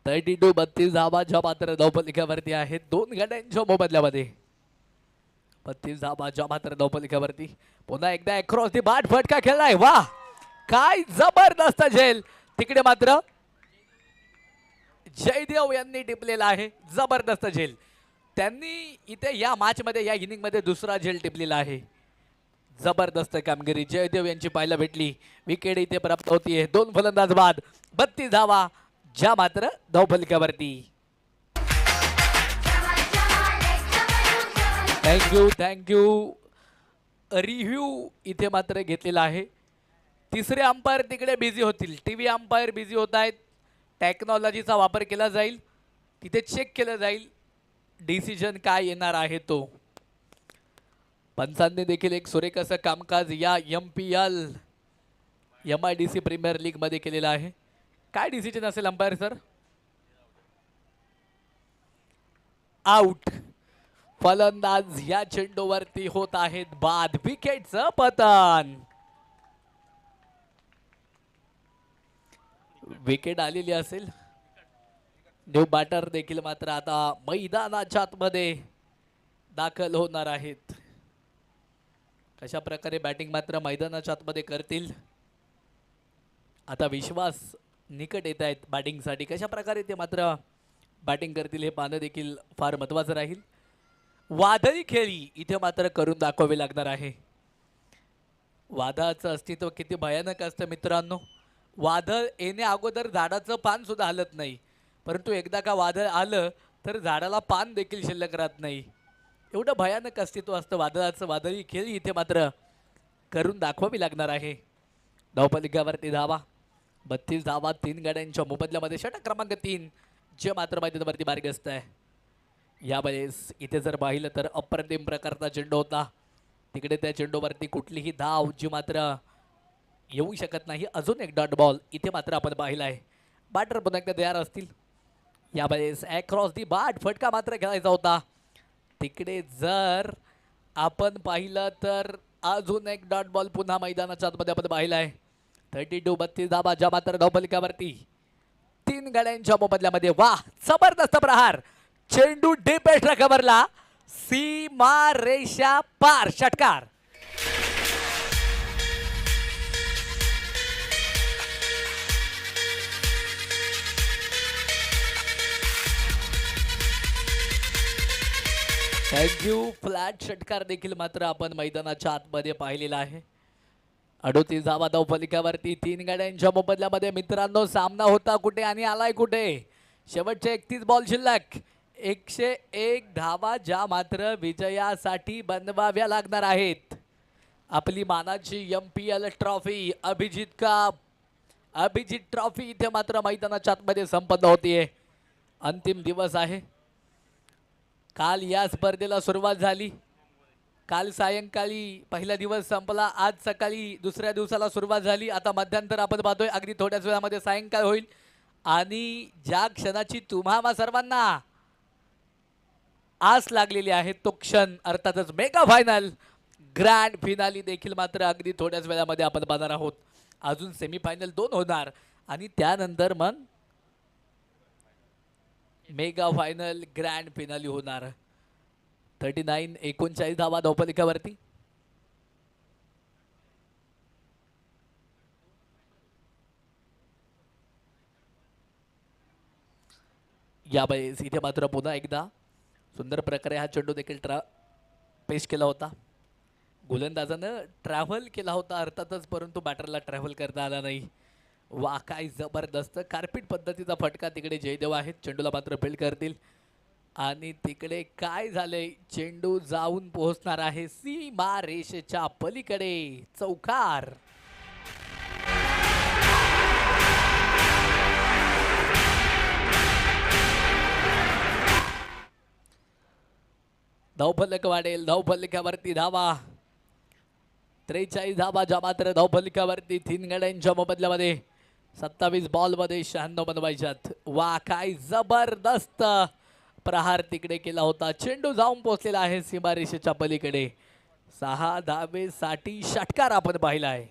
थर्टी 32 धावा ज्या मात्र धावफलकावरती आहेत 2 गड्यांच्या मोबदल्यामध्ये. 32 धावा ज्या मात्र धावफलकावरती. पुन्हा एकदा अक्रॉस दी बाट फटका खेळलाय. वा काय जबरदस्त झेल. तिकडे मात्र जयदेव यांनी टिपलेला आहे. जबरदस्त झेल. त्यांनी इथे या मॅच मध्ये या इनिंग मध्ये दुसरा झेल टिपलेला आहे. जबरदस्त कामगिरी जयदेव यांची पाहायला भेटली. विकेट इथे प्राप्त होतीये. 2 फलंदाज बाद 32 धावा ज्या मात्र धावफलकावरती. थँक्यू. रिव्ह्यू इथे मात्र घेतलेला आहे. तिसरे अंपायर तिकडे बिझी होतील. TV अंपायर बिझी होत आहेत. टेक्नॉलॉजीचा वापर केला जाईल. तिथे चेक केलं जाईल डिसिजन काय येणार आहे तो. पंचांनी देखील एक सुरेख असं कामकाज या MPL MIDC प्रीमियर लीग मध्ये केलेलं आहे. काय डिसिजन असेल अंपायर सर? आउट. फलंदाज या चेंडूवरती होत आहेत बाद. विकेटचं पतन. विकेट आलेली असेल. न्यू बॅटर देखील मात्र आता मैदानाच्या आतमध्ये दाखल होणार आहेत. कशा प्रकारे बॅटिंग मात्र मैदानाच्या आतमध्ये करतील. आता विश्वास निकट येत आहेत बॅटिंगसाठी. कशा प्रकारे ते मात्र बॅटिंग करतील हे पाहणं देखील फार महत्त्वाचं राहील. वादळी खेळी इथे मात्र करून दाखवावी लागणार आहे. वादळाचं अस्तित्व किती भयानक असतं मित्रांनो. वादळ येण्या अगोदर झाडाचं पान सुद्धा हलत नाही, परंतु एकदा का वादळ आलं तर झाडाला पान देखील शिल्लक राहत नाही. एवढं भयानक अस्तित्व असतं वादळाचं. वादळी खेळी इथे मात्र करून दाखवावी लागणार आहे. धावफलकावरती धावा 32 धावा 3 गाड्यांच्या मोबदल्यामध्ये. षटक क्रमांक 3 जे मात्र मैदानावरती बारगस्त आहे. यावेळेस इथे जर पाहिलं तर अप्रतिम प्रकारचा चेंडू होता. तिकडे त्या चेंडूवरती कुठलीही धाव जी मात्र येऊ शकत नाही. अजून एक डॉट बॉल इथे मात्र आपण पाहिला आहे. बॅटर पुन्हा एकदा तयार असतील. यावेळेस अक्रॉस दी बाट फटका मात्र खेळायचा होता. तिकडे जर आपण पाहिलं तर अजून एक डॉट बॉल पुन्हा मैदानाच्या आतमध्ये आपण पाहिला आहे. 32 धावा ज्या मात्र धावफलकावरती 3 गाड्यांच्या मोबदल्यामध्ये. वाह जबरदस्त प्रहार. चेंडू डीप एक्स्ट्रा कव्हरला. सीमा रेषा पार. षटकार. थँक्यू. फ्लॅट षटकार देखील मात्र आपण मैदानाच्या आतमध्ये पाहिलेला आहे. 38 धावा धावफलकावरती 3 गाड्यांच्या मोबदल्यामध्ये. मित्रांनो सामना होता कुठे आणि आलाय कुठे. शेवटचे 31 बॉल शिल्लक. 101 धावा ज्या मात्र विजयासाठी बनवाव्या लागणार आहेत. आपली मानाची MPL trophy Abhijit cup Abhijit trophy इथे मात्र मैदानाच्या आतमध्ये संपन्न होतीये. अंतिम दिवस आहे. काल या स्पर्धेला सुरुवात झाली. काल सायंकाळी पहिला दिवस संपला. आज सकाळी दुसऱ्या दिवसाला सुरुवात झाली. आता मध्यंतर आपण पाहतोय. अगदी थोड्याच वेळामध्ये सायंकाळ होईल आणि ज्या क्षणाची तुम्हा सर्वांना आस लागलेली आहे तो क्षण अर्थातच मेगा फायनल ग्रँड फिनाली देखील मात्र अगदी थोड्याच वेळामध्ये आपण पाहणार आहोत. अजून सेमीफायनल 2 होणार आणि त्यानंतर मग मेगा फायनल ग्रँड फिनाली होणार. 39 धावा धावफलकावरती. यावेळेस इथे मात्र पुन्हा एकदा सुंदर प्रकारे हा चेंडू देखील पेश केला होता. गोलंदाजानं ट्रॅव्हल केला होता अर्थातच, परंतु बॅटरला ट्रॅव्हल करता आला नाही. वा काय जबरदस्त कार्पेट पद्धतीचा फटका. तिकडे जयदेव आहेत. चेंडूला मात्र फील्ड करतील आणि तिकडे काय झालंय. चेंडू जाऊन पोहोचणार आहे सीमा रेषेच्या पलीकडे. चौकार. धावफलक वाढेल. धावफलकावरती धावा 43 धावा ज्या मात्र धावफलकावरती 3 गाड्यांच्या मोबदल्यामध्ये. 27 बॉलमध्ये 96 बनवायच्यात. वा काय जबरदस्त प्रहार तिकडे केला होता. चेंडू जाऊन पोहोचलेला आहे सीमारेषेच्या पलीकडे. 6 धावेसाठी षटकार आपण पाहिला आहे.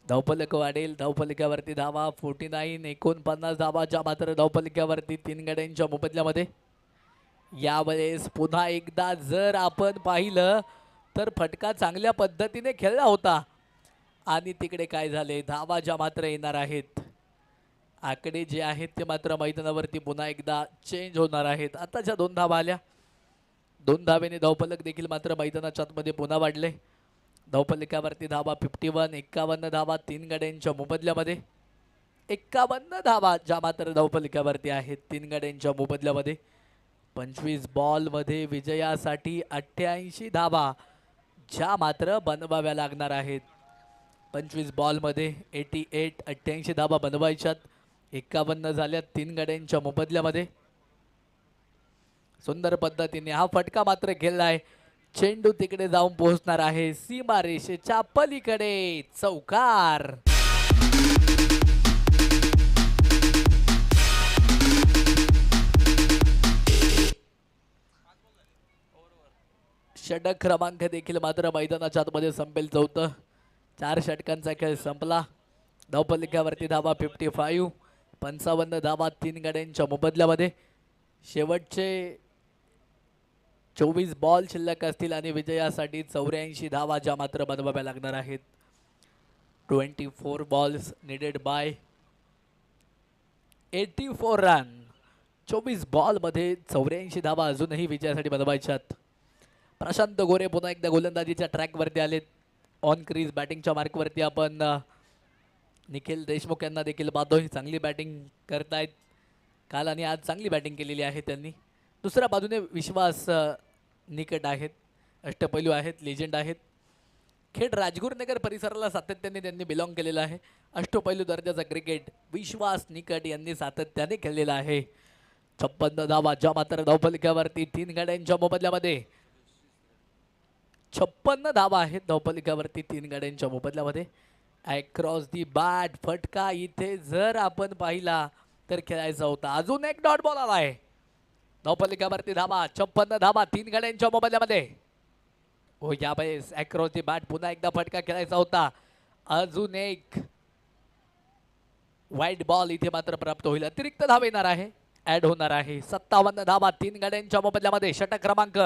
धावफलक वाढेल. धावफलकावरती धावा 49 धावा ज्या मात्र धावफलकावरती 3 गाड्यांच्या मोबदल्यामध्ये. यावेळेस पुन्हा एकदा जर आपण पाहिलं तर फटका चांगल्या पद्धतीने खेळला होता आणि तिकडे काय झाले. धावा ज्या मात्र येणार आहेत. आकडे जे आहेत ते मात्र मैदानावरती पुन्हा एकदा चेंज होणार आहेत. आताच्या 2 धावा आल्या. 2 धावेने धावफलक देखील मात्र मैदानाच्या आतमध्ये पुन्हा वाढले. धावफलकावरती धावा 51 धावा 3 गाड्यांच्या मोबदल्यामध्ये. 51 धावा ज्या मात्र धावफलकावरती आहेत 3 गाड्यांच्या मोबदल्यामध्ये. 25 बॉलमध्ये विजयासाठी 88 धावा ज्या मात्र बनवाव्या लागणार आहेत. 25 बॉलमध्ये 88 धावा बनवायच्यात. 51 झाल्यात 3 गाड्यांच्या मोबदल्यामध्ये. सुंदर पद्धतीने हा फटका मात्र खेळलाय. चेंडू तिकडे जाऊन पोहोचणार आहे सीमारेषेच्या पलीकडे. चौकार. षटक क्रमांक देखील मात्र मैदानाच्या आतमध्ये संपेल. चौथं 4 षटकांचा खेळ संपला. धावफलकावरती धावा 55, 55 धावा 3 गाड्यांच्या मोबदल्यामध्ये. शेवटचे 24 बॉल शिल्लक असतील आणि विजयासाठी 84 धावा ज्या मात्र बनवाव्या लागणार आहेत. 24 बॉल्स needed by 84 रन. 24 बॉलमध्ये 84 धावा अजूनही विजयासाठी बनवायच्यात. प्रशांत गोरे पुन्हा एकदा गोलंदाजीच्या ट्रॅकवरती आलेत. ऑन क्रीज बॅटिंगच्या मार्कवरती आपण निखिल देशमुख यांना देखील पाहतोय. चांगली बॅटिंग करतायत. काल आणि आज चांगली बॅटिंग केलेली आहे त्यांनी. दुसऱ्या बाजूने विश्वास निकट आहेत, अष्टपैलू आहेत, लेजंड आहेत. खेड राजगुरुनगर परिसराला सातत्याने त्यांनी बिलॉंग केलेलं आहे. अष्टपैलू दर्जाचा क्रिकेट विश्वास निकट यांनी सातत्याने खेळलेला आहे. 56 धावा ज्या मात्र धावफलकावरती 3 गाड्यांच्या मोबदल्यामध्ये. 56 धावा आहेत धावफलकावरती 3 गाड्यांच्या मोबदल्यामध्ये. अक्रॉस दी बॅट फटका इथे जर आपण पाहिला तर खेळायचा होता. अजून एक डॉट बॉल आलाय. धावफलकावरती धावा 56 धावा 3 गाड्यांच्या मोबदल्यामध्ये. हो यावेळेस अक्रॉस दी बॅट पुन्हा एकदा फटका खेळायचा होता. अजून एक वाईट बॉल इथे मात्र प्राप्त होईल. अतिरिक्त धाव येणार आहे, ऍड होणार आहे. 57 धावा 3 गाड्यांच्या मोबदल्यामध्ये. षटक क्रमांक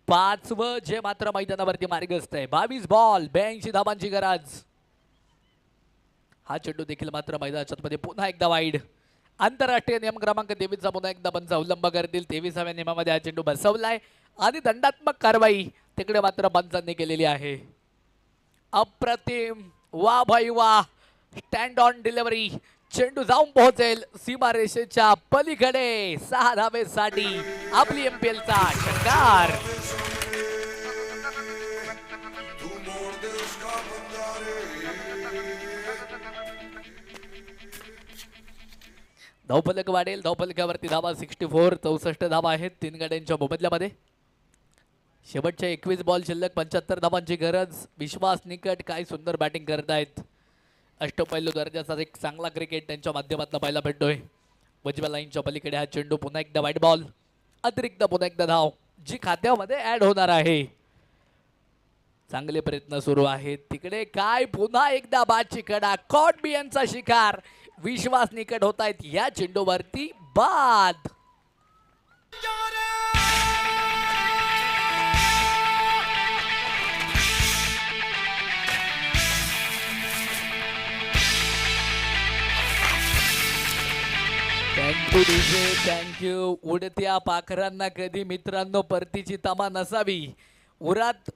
5 जे मात्र मैदानावरती मार्गस्थ आहे. 22 बॉल 82 धावांची गरज. हा चेंडू देखील मात्र मैदानाच्या मध्ये पुन्हा एकदा वाईड. आंतरराष्ट्रीय नियम क्रमांक 23 पुन्हा एकदा पंच अवलंब करतील. 23व्या नियमामध्ये हा चेंडू बसवलाय आणि दंडात्मक कारवाई तिकडे मात्र पंचांनी केलेली आहे. अप्रतिम, वा भाई वा. Stand on delivery. चेंडू जाऊन पोहोचेल सीमारेषेच्या पलीकडे. 6 धावेसाठी आपली एमपीएलचा षटकार. धावफलक वाढेल. धावफलकावरती धावा 64, 64 धावा आहेत 3 गाड्यांच्या मोबदल्यामध्ये. शेवटच्या 21 बॉल शिल्लक 75 धावांची गरज. विश्वास निकट काय सुंदर बॅटिंग करतायत. अष्टपैलू दर्जाचा एक चांगला क्रिकेट त्यांच्या माध्यमातून पाहायला भेटतोय. उजव्या लाईनच्या पलीकडे हा चेंडू पुन्हा एकदा वाईट बॉल. अतिरिक्त पुन्हा एकदा धाव जी खात्यामध्ये ऍड होणार आहे. चांगले प्रयत्न सुरू आहेत तिकडे. काय पुन्हा एकदा बादची कडा. कॉट बी यांचा शिकार. विश्वास निकट होत आहेत या चेंडूवरती. बाद. Thank you DJ, thank you. उडत्या पाखरांना कधी मित्रांनो परतीची तमा नसावी. उरात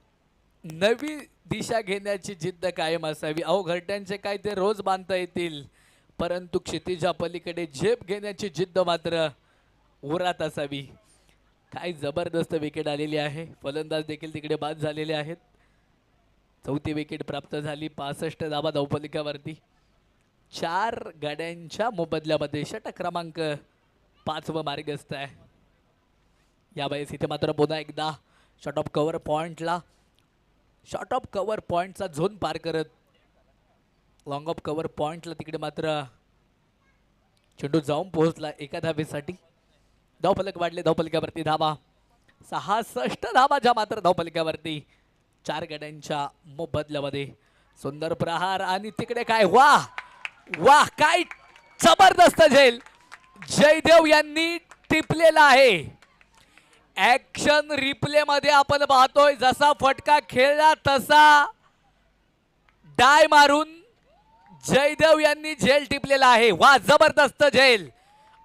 नवी दिशा घेण्याची जिद्द कायम असावी. अहो घरट्यांचे काय ते रोज बांधता येतील, परंतु क्षितिजा पलीकडे झेप घेण्याची जिद्द मात्र उरात असावी. काय जबरदस्त विकेट आलेली आहे. फलंदाज देखील तिकडे बाद झालेले आहेत. 4थी विकेट प्राप्त झाली. 65 धावा धावफलकावरती 4 गाड्यांच्या मोबदल्यामध्ये. षटक क्रमांक 5 मार्गस्थ आहे. यावेळेस इथे मात्र पुन्हा एकदा शॉट ऑफ कव्हर पॉइंटला. शॉट ऑफ कव्हर पॉइंटचा झोन पार करत लॉंग ऑफ कव्हर पॉइंटला तिकडे मात्र चेंडू जाऊन पोहोचला एका धावेसाठी. धावफलक वाढले. धावफलकावरती धावा 66 धावा ज्या मात्र धावफलकावरती 4 गाड्यांच्या मोबदल्यामध्ये. सुंदर प्रहार आणि तिकडे काय वाह वाह, काय जबरदस्त झेल जयदेव यांनी टिपलेला आहे. ऍक्शन रिप्ले मध्ये आपण पाहतोय जसा फटका खेळला तसा डाय मारून जयदेव यांनी झेल टिपलेला आहे. वा जबरदस्त झेल.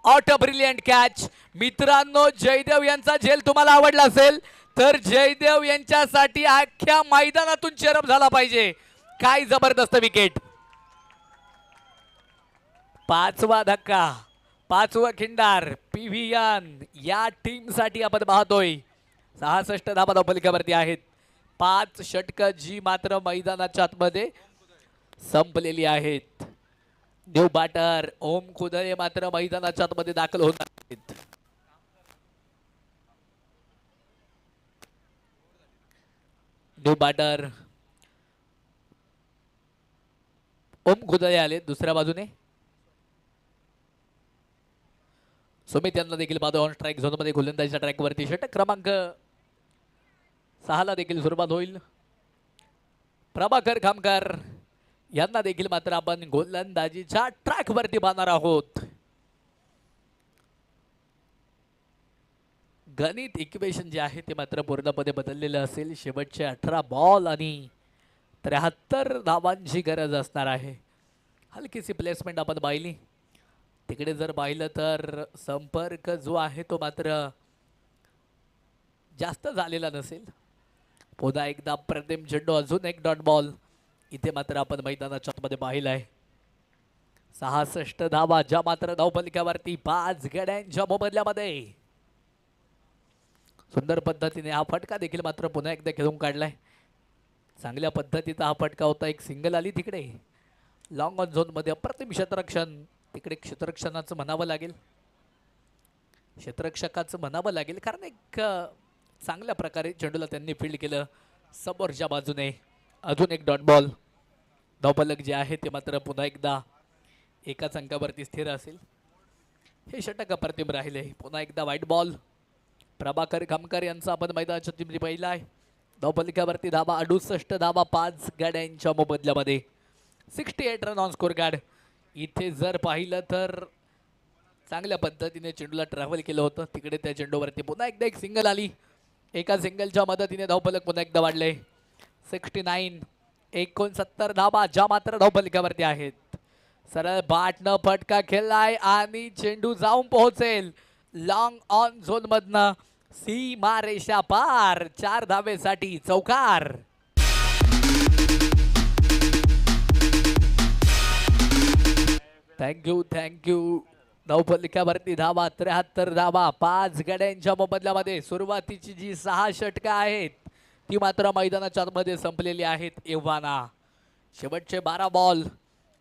ऑट ब्रिलियंट कॅच. मित्रांनो जयदेव यांचा झेल तुम्हाला आवडला असेल तर जयदेव यांच्यासाठी अख्ख्या मैदानातून चेअरअप झाला पाहिजे. काय जबरदस्त विकेट. 5वा धक्का, 5वं खिंडार पीव्हीएन या टीम साठी आपण पाहतोय. 66 धावा धावफलकावरती आहेत. 5 षटकं जी मात्र मैदानाच्या आतमध्ये संपलेली आहेत. न्यू बॅटर ओम कुदळे मात्र मैदानाच्या आतमध्ये दाखल होत आहेत. न्यू बॅटर ओम कुदळे आले. दुसऱ्या बाजूने सुमित यांना देखील पाहतो ऑन स्ट्राईक झोन मध्ये गोलंदाजीच्या ट्रॅकवरती. षटक क्रमांक 6ला देखील सुरुवात होईल. प्रभाकर खामकर यांना देखील मात्र आपण गोलंदाजीच्या ट्रॅक वरती बांधणार आहोत. गणित इक्वेशन जे आहे ते मात्र पूर्णपणे बदललेलं असेल. शेवटचे 18 बॉल आणि 73 धावांची गरज असणार आहे. हलकीशी प्लेसमेंट आपण पाहिली. तिकडे जर पाहिलं तर संपर्क जो आहे तो मात्र जास्त झालेला नसेल. पुन्हा एकदा प्रतिम चेंडू, अजून एक डॉट बॉल इथे मात्र आपण मैदानाच्या आतमध्ये पाहिलं आहे. 66 धावा ज्या मात्र धावफलकावरती 5 गड्यांच्या मोबदल्यामध्ये. सुंदर पद्धतीने हा फटका देखील मात्र पुन्हा एकदा खेळून काढलाय. चांगल्या पद्धतीचा हा फटका होता. एक सिंगल आली तिकडे लॉंग ऑन झोनमध्ये. अप्रतिम क्षेत्ररक्षण. तिकडे क्षेत्ररक्षणाचं म्हणावं लागेल, क्षेत्ररक्षकाचं म्हणावं लागेल, कारण एक चांगल्या प्रकारे चेंडूला त्यांनी फील्ड केलं समोरच्या बाजूने. अजून एक डॉट बॉल. धावफलक जे आहे ते मात्र पुन्हा एकदा एकाच अंकावरती स्थिर असेल. हे षटक अप्रतिम राहिले. पुन्हा एकदा व्हाईट बॉल. प्रभाकर खामकर यांचा आपण मैदानाच्या टीमची पहिला आहे. धावफलकावरती धावा 68 धावा 5 गाड्यांच्या मोबदल्यामध्ये. 68 रन ऑन स्कोर कार्ड. इथे जर पाहिलं तर चांगल्या पद्धतीने चेंडूला ट्रॅव्हल केलं होतं. तिकडे त्या चेंडूवरती पुन्हा एकदा एक सिंगल आली. एका सिंगलच्या मदतीने धावफलक पुन्हा एकदा वाढले. 69 69 धावा ज्या मात्र धावफलकावरती आहेत. सरळ बाटनं फटका खेळलाय आणि चेंडू जाऊन पोहोचेल लॉंग ऑन झोन मधनं सीमा रेषा पार. 4 धावेसाठी चौकार. थँक्यू. धावफलकावरती धावा 73 धावा 5 गड्यांच्या मोबदल्यामध्ये. सुरुवातीची जी 6 षटकं आहेत ती मात्र मैदानाच्या आतमध्ये संपलेली आहेत. एव्हाना शेवटचे 12 बॉल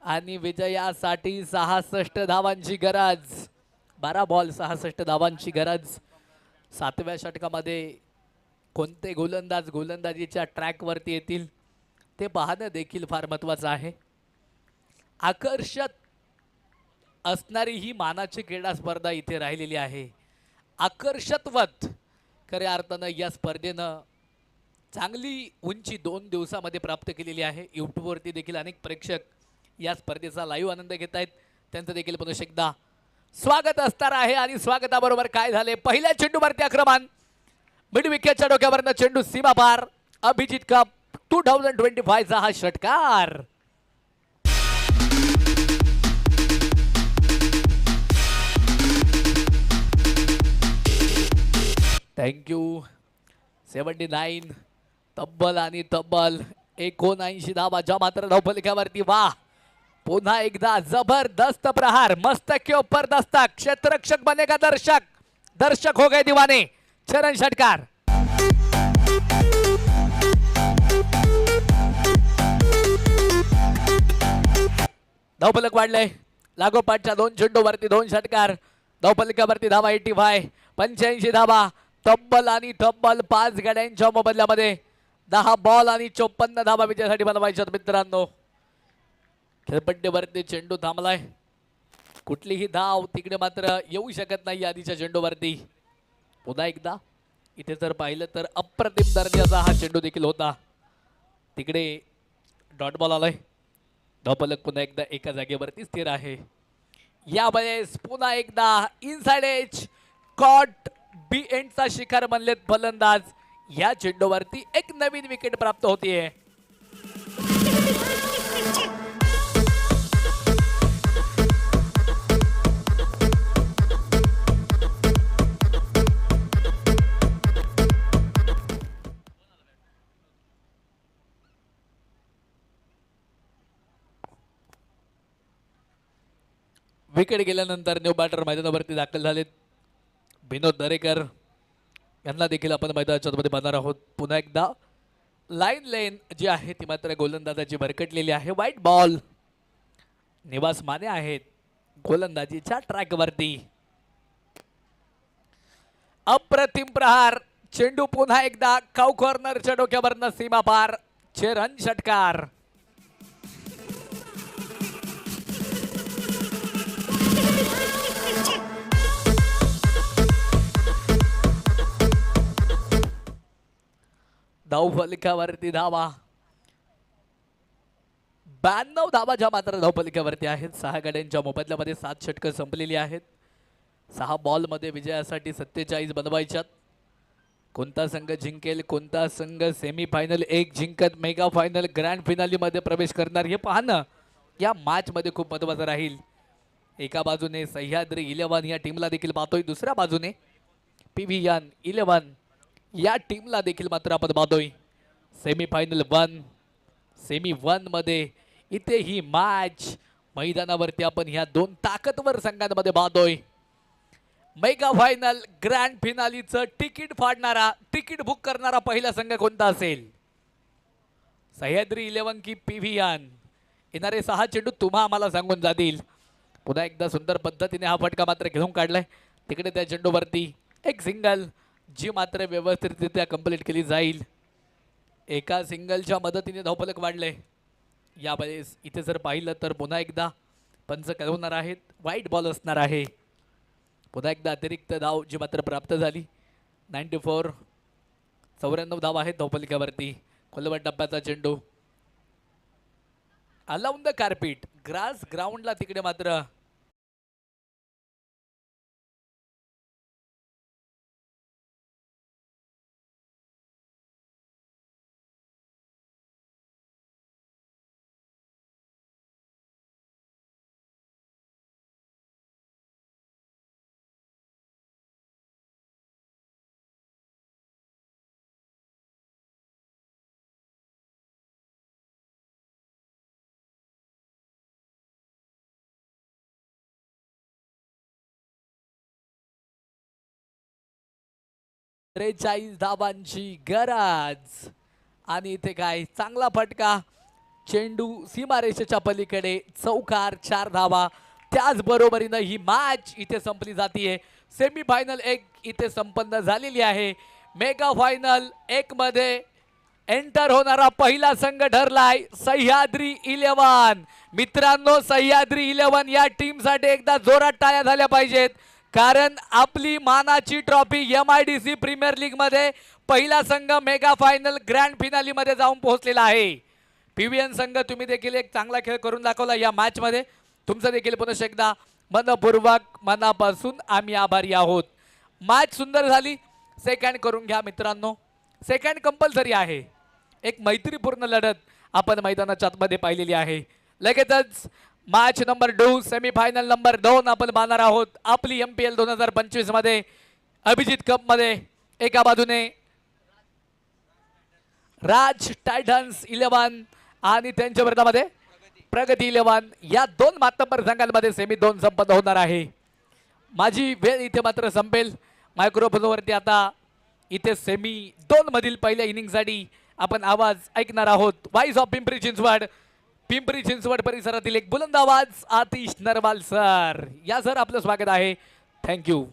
आणि विजयासाठी 66 धावांची गरज. 12 बॉल 66 धावांची गरज. 7व्या षटकामध्ये कोणते गोलंदाज गोलंदाजीच्या ट्रॅकवरती येतील ते पाहणं देखील फार महत्त्वाचं आहे. आकर्षक असणारी ही मानाची क्रीडा स्पर्धा इथे राहिलेली आहे. आकर्षकवत खऱ्या अर्थानं या स्पर्धेनं चांगली उंची 2 दिवसामध्ये प्राप्त केलेली आहे. यूट्यूबवरती देखील अनेक प्रेक्षक या स्पर्धेचा लाईव्ह आनंद घेत आहेत. त्यांचं देखील पुन्हा एकदा स्वागत असणार आहे. आणि स्वागताबरोबर काय झाले, पहिल्या चेंडूवरती आक्रमण. मिड विकेटच्या डोक्यावरनं चेंडू सीमा पार. अभिजित कप 2025 चा हा षटकार. थँक्यू. 79 तब्बल आणि तब्बल 79 धावा ज्या मात्र धावफलकावरती. वा, पुन्हा एकदा जबरदस्त प्रहार. मस्तक के ऊपर दस्तक. क्षेत्ररक्षक बनेगा दर्शक, दर्शक हो गए दीवाने. चरण षटकार. धावफलक वाढले. लागोपाठच्या 2 चेंडूवरती 2 षटकार. धावफलकावरती धावा 85 85 धावा तब्बल आणि तब्बल 5 गाड्यांच्या मोबदल्यामध्ये. 10 बॉल आणि 54 धावा विजयासाठी बनवायच्यात मित्रांनो. खेळपट्टीवरती चेंडू थांबलाय. कुठलीही धाव तिकडे मात्र येऊ शकत नाही आधीच्या चेंडूवरती. पुन्हा एकदा इथे जर पाहिलं तर अप्रतिम दर्जाचा हा चेंडू देखील होता. तिकडे डॉट बॉल आलाय. धावफलक पुन्हा एकदा एका जागेवरती स्थिर आहे. यावेळेस पुन्हा एकदा इनसाइड एज कॉट बी एंडचा शिकार बनलेत फलंदाज. या चेंडूवरती एक नवीन विकेट प्राप्त होतीये. विकेट गेल्यानंतर न्यू बॅटर मैदानावरती दाखल झालेत. विनोद दरेकर यांना देखील आपण मैदानाच्या आतमध्ये पाहणार आहोत. पुन्हा एकदा लाईन लेन जी आहे ती मात्र गोलंदाजाची भरकटलेली आहे. White ball. निवास माने आहेत गोलंदाजीच्या ट्रॅकवरती. अप्रतिम प्रहार. चेंडू पुन्हा एकदा काउ कॉर्नरच्या डोक्यावरनं सीमा पार. 6 रन षटकार. धावफलकावरती धावा 92 धावा ज्या मात्र धावफलकावरती आहेत. 6 गड्यांच्या मोबदल्यामध्ये 7 षटकं संपलेली आहेत. 6 बॉलमध्ये विजयासाठी 47 बनवायच्यात. कोणता संघ जिंकेल, कोणता संघ सेमीफायनल एक जिंकत मेगा फायनल ग्रँड फिनालीमध्ये प्रवेश करणार हे पाहणं या मॅचमध्ये खूप महत्त्वाचं राहील. एका बाजूने सह्याद्री 11 या टीमला देखील पाहतोय, दुसऱ्या बाजूने PVN 11 या टीमला देखील मात्र आपण पाहतोय. सेमीफायनल 1 सेमी 1 मध्ये इथे ही मॅच मैदानावरती आपण ह्या दोन ताकदवर संघांमध्ये पाहतोय. मेगा फायनल ग्रँड फिनालीचं तिकीट फाडणारा, तिकीट बुक करणारा पहिला संघ कोणता असेल? सह्याद्री 11 की PVN? येणारे 6 चेंडू तुम्हा आम्हाला सांगून जातील. पुन्हा एकदा सुंदर पद्धतीने हा फटका मात्र घेऊन काढलाय. तिकडे त्या चेंडूवरती एक सिंगल जी मात्र व्यवस्थितरित्या कंप्लीट केली जाईल. एका सिंगलच्या मदतीने धावफलक वाढले. यावेळेस इथे जर पाहिलं तर पुन्हा एकदा पंच कळवणार आहेत, वाईट बॉल असणार आहे. पुन्हा एकदा अतिरिक्त धाव जी मात्र प्राप्त झाली. 94 94 धाव आहेत धावफलकावरती. खोलवट टप्प्याचा चेंडू अलाउन द कार्पेट ग्रास ग्राउंडला तिकडे मात्र त्रेचाळीस धावांची गरज आणि इथे काय चांगला फटका. चेंडू सीमारेषेच्या पलीकडे चौकार 4 धावा. त्याचबरोबरीनं ही मॅच इथे संपली जातीये. सेमीफायनल 1 इथे संपन्न झालेली आहे. मेगा फायनल 1 मध्ये एंटर होणारा पहिला संघ ठरलाय सह्याद्री 11. मित्रांनो, सह्याद्री 11 या टीमसाठी एकदा जोरात टाळ्या झाल्या पाहिजेत, कारण आपली मानाची ट्रॉफी MIDC प्रीमियर लीग मध्ये पहिला संघ मेगा फायनल ग्रँड फिनाली मध्ये जाऊन पोहोचलेला आहे. PVN संघ, तुम्ही देखील एक चांगला खेळ करून दाखवला या मॅच मध्ये. तुमचं देखील पुन्हा एकदा मनपूर्वक मनापासून आम्ही आभारी आहोत. मॅच सुंदर झाली. सेकंड करून घ्या मित्रांनो, सेकंड कंपल्सरी आहे. एक मैत्रीपूर्ण लढत आपण मैदानाच्या आतमध्ये पाहिलेली आहे. लगेचच मॅच नंबर 2 सेमीफायनल नंबर 2 आपण पाहणार आहोत. आपली MPL 2025 मध्ये अभिजित कप मध्ये एका बाजूने राज टायटन्स 11 आणि त्यांच्या विरोधामध्ये प्रगती 11 या दोन मातब्बर संघांमध्ये सेमी 2 संपन्न होणार आहे. माझी वेळ इथे मात्र संपेल. मायक्रोफोनवरती आता इथे सेमी 2 मधील पहिल्या इनिंगसाठी आपण आवाज ऐकणार आहोत. व्हॉइस ऑफ पिंपरी चिंचवड, पिंपरी चिंचवड परिसरातील एक बुलंद आवाज आतिश नरवाल सर. या सर आपलं स्वागत आहे. थँक्यू.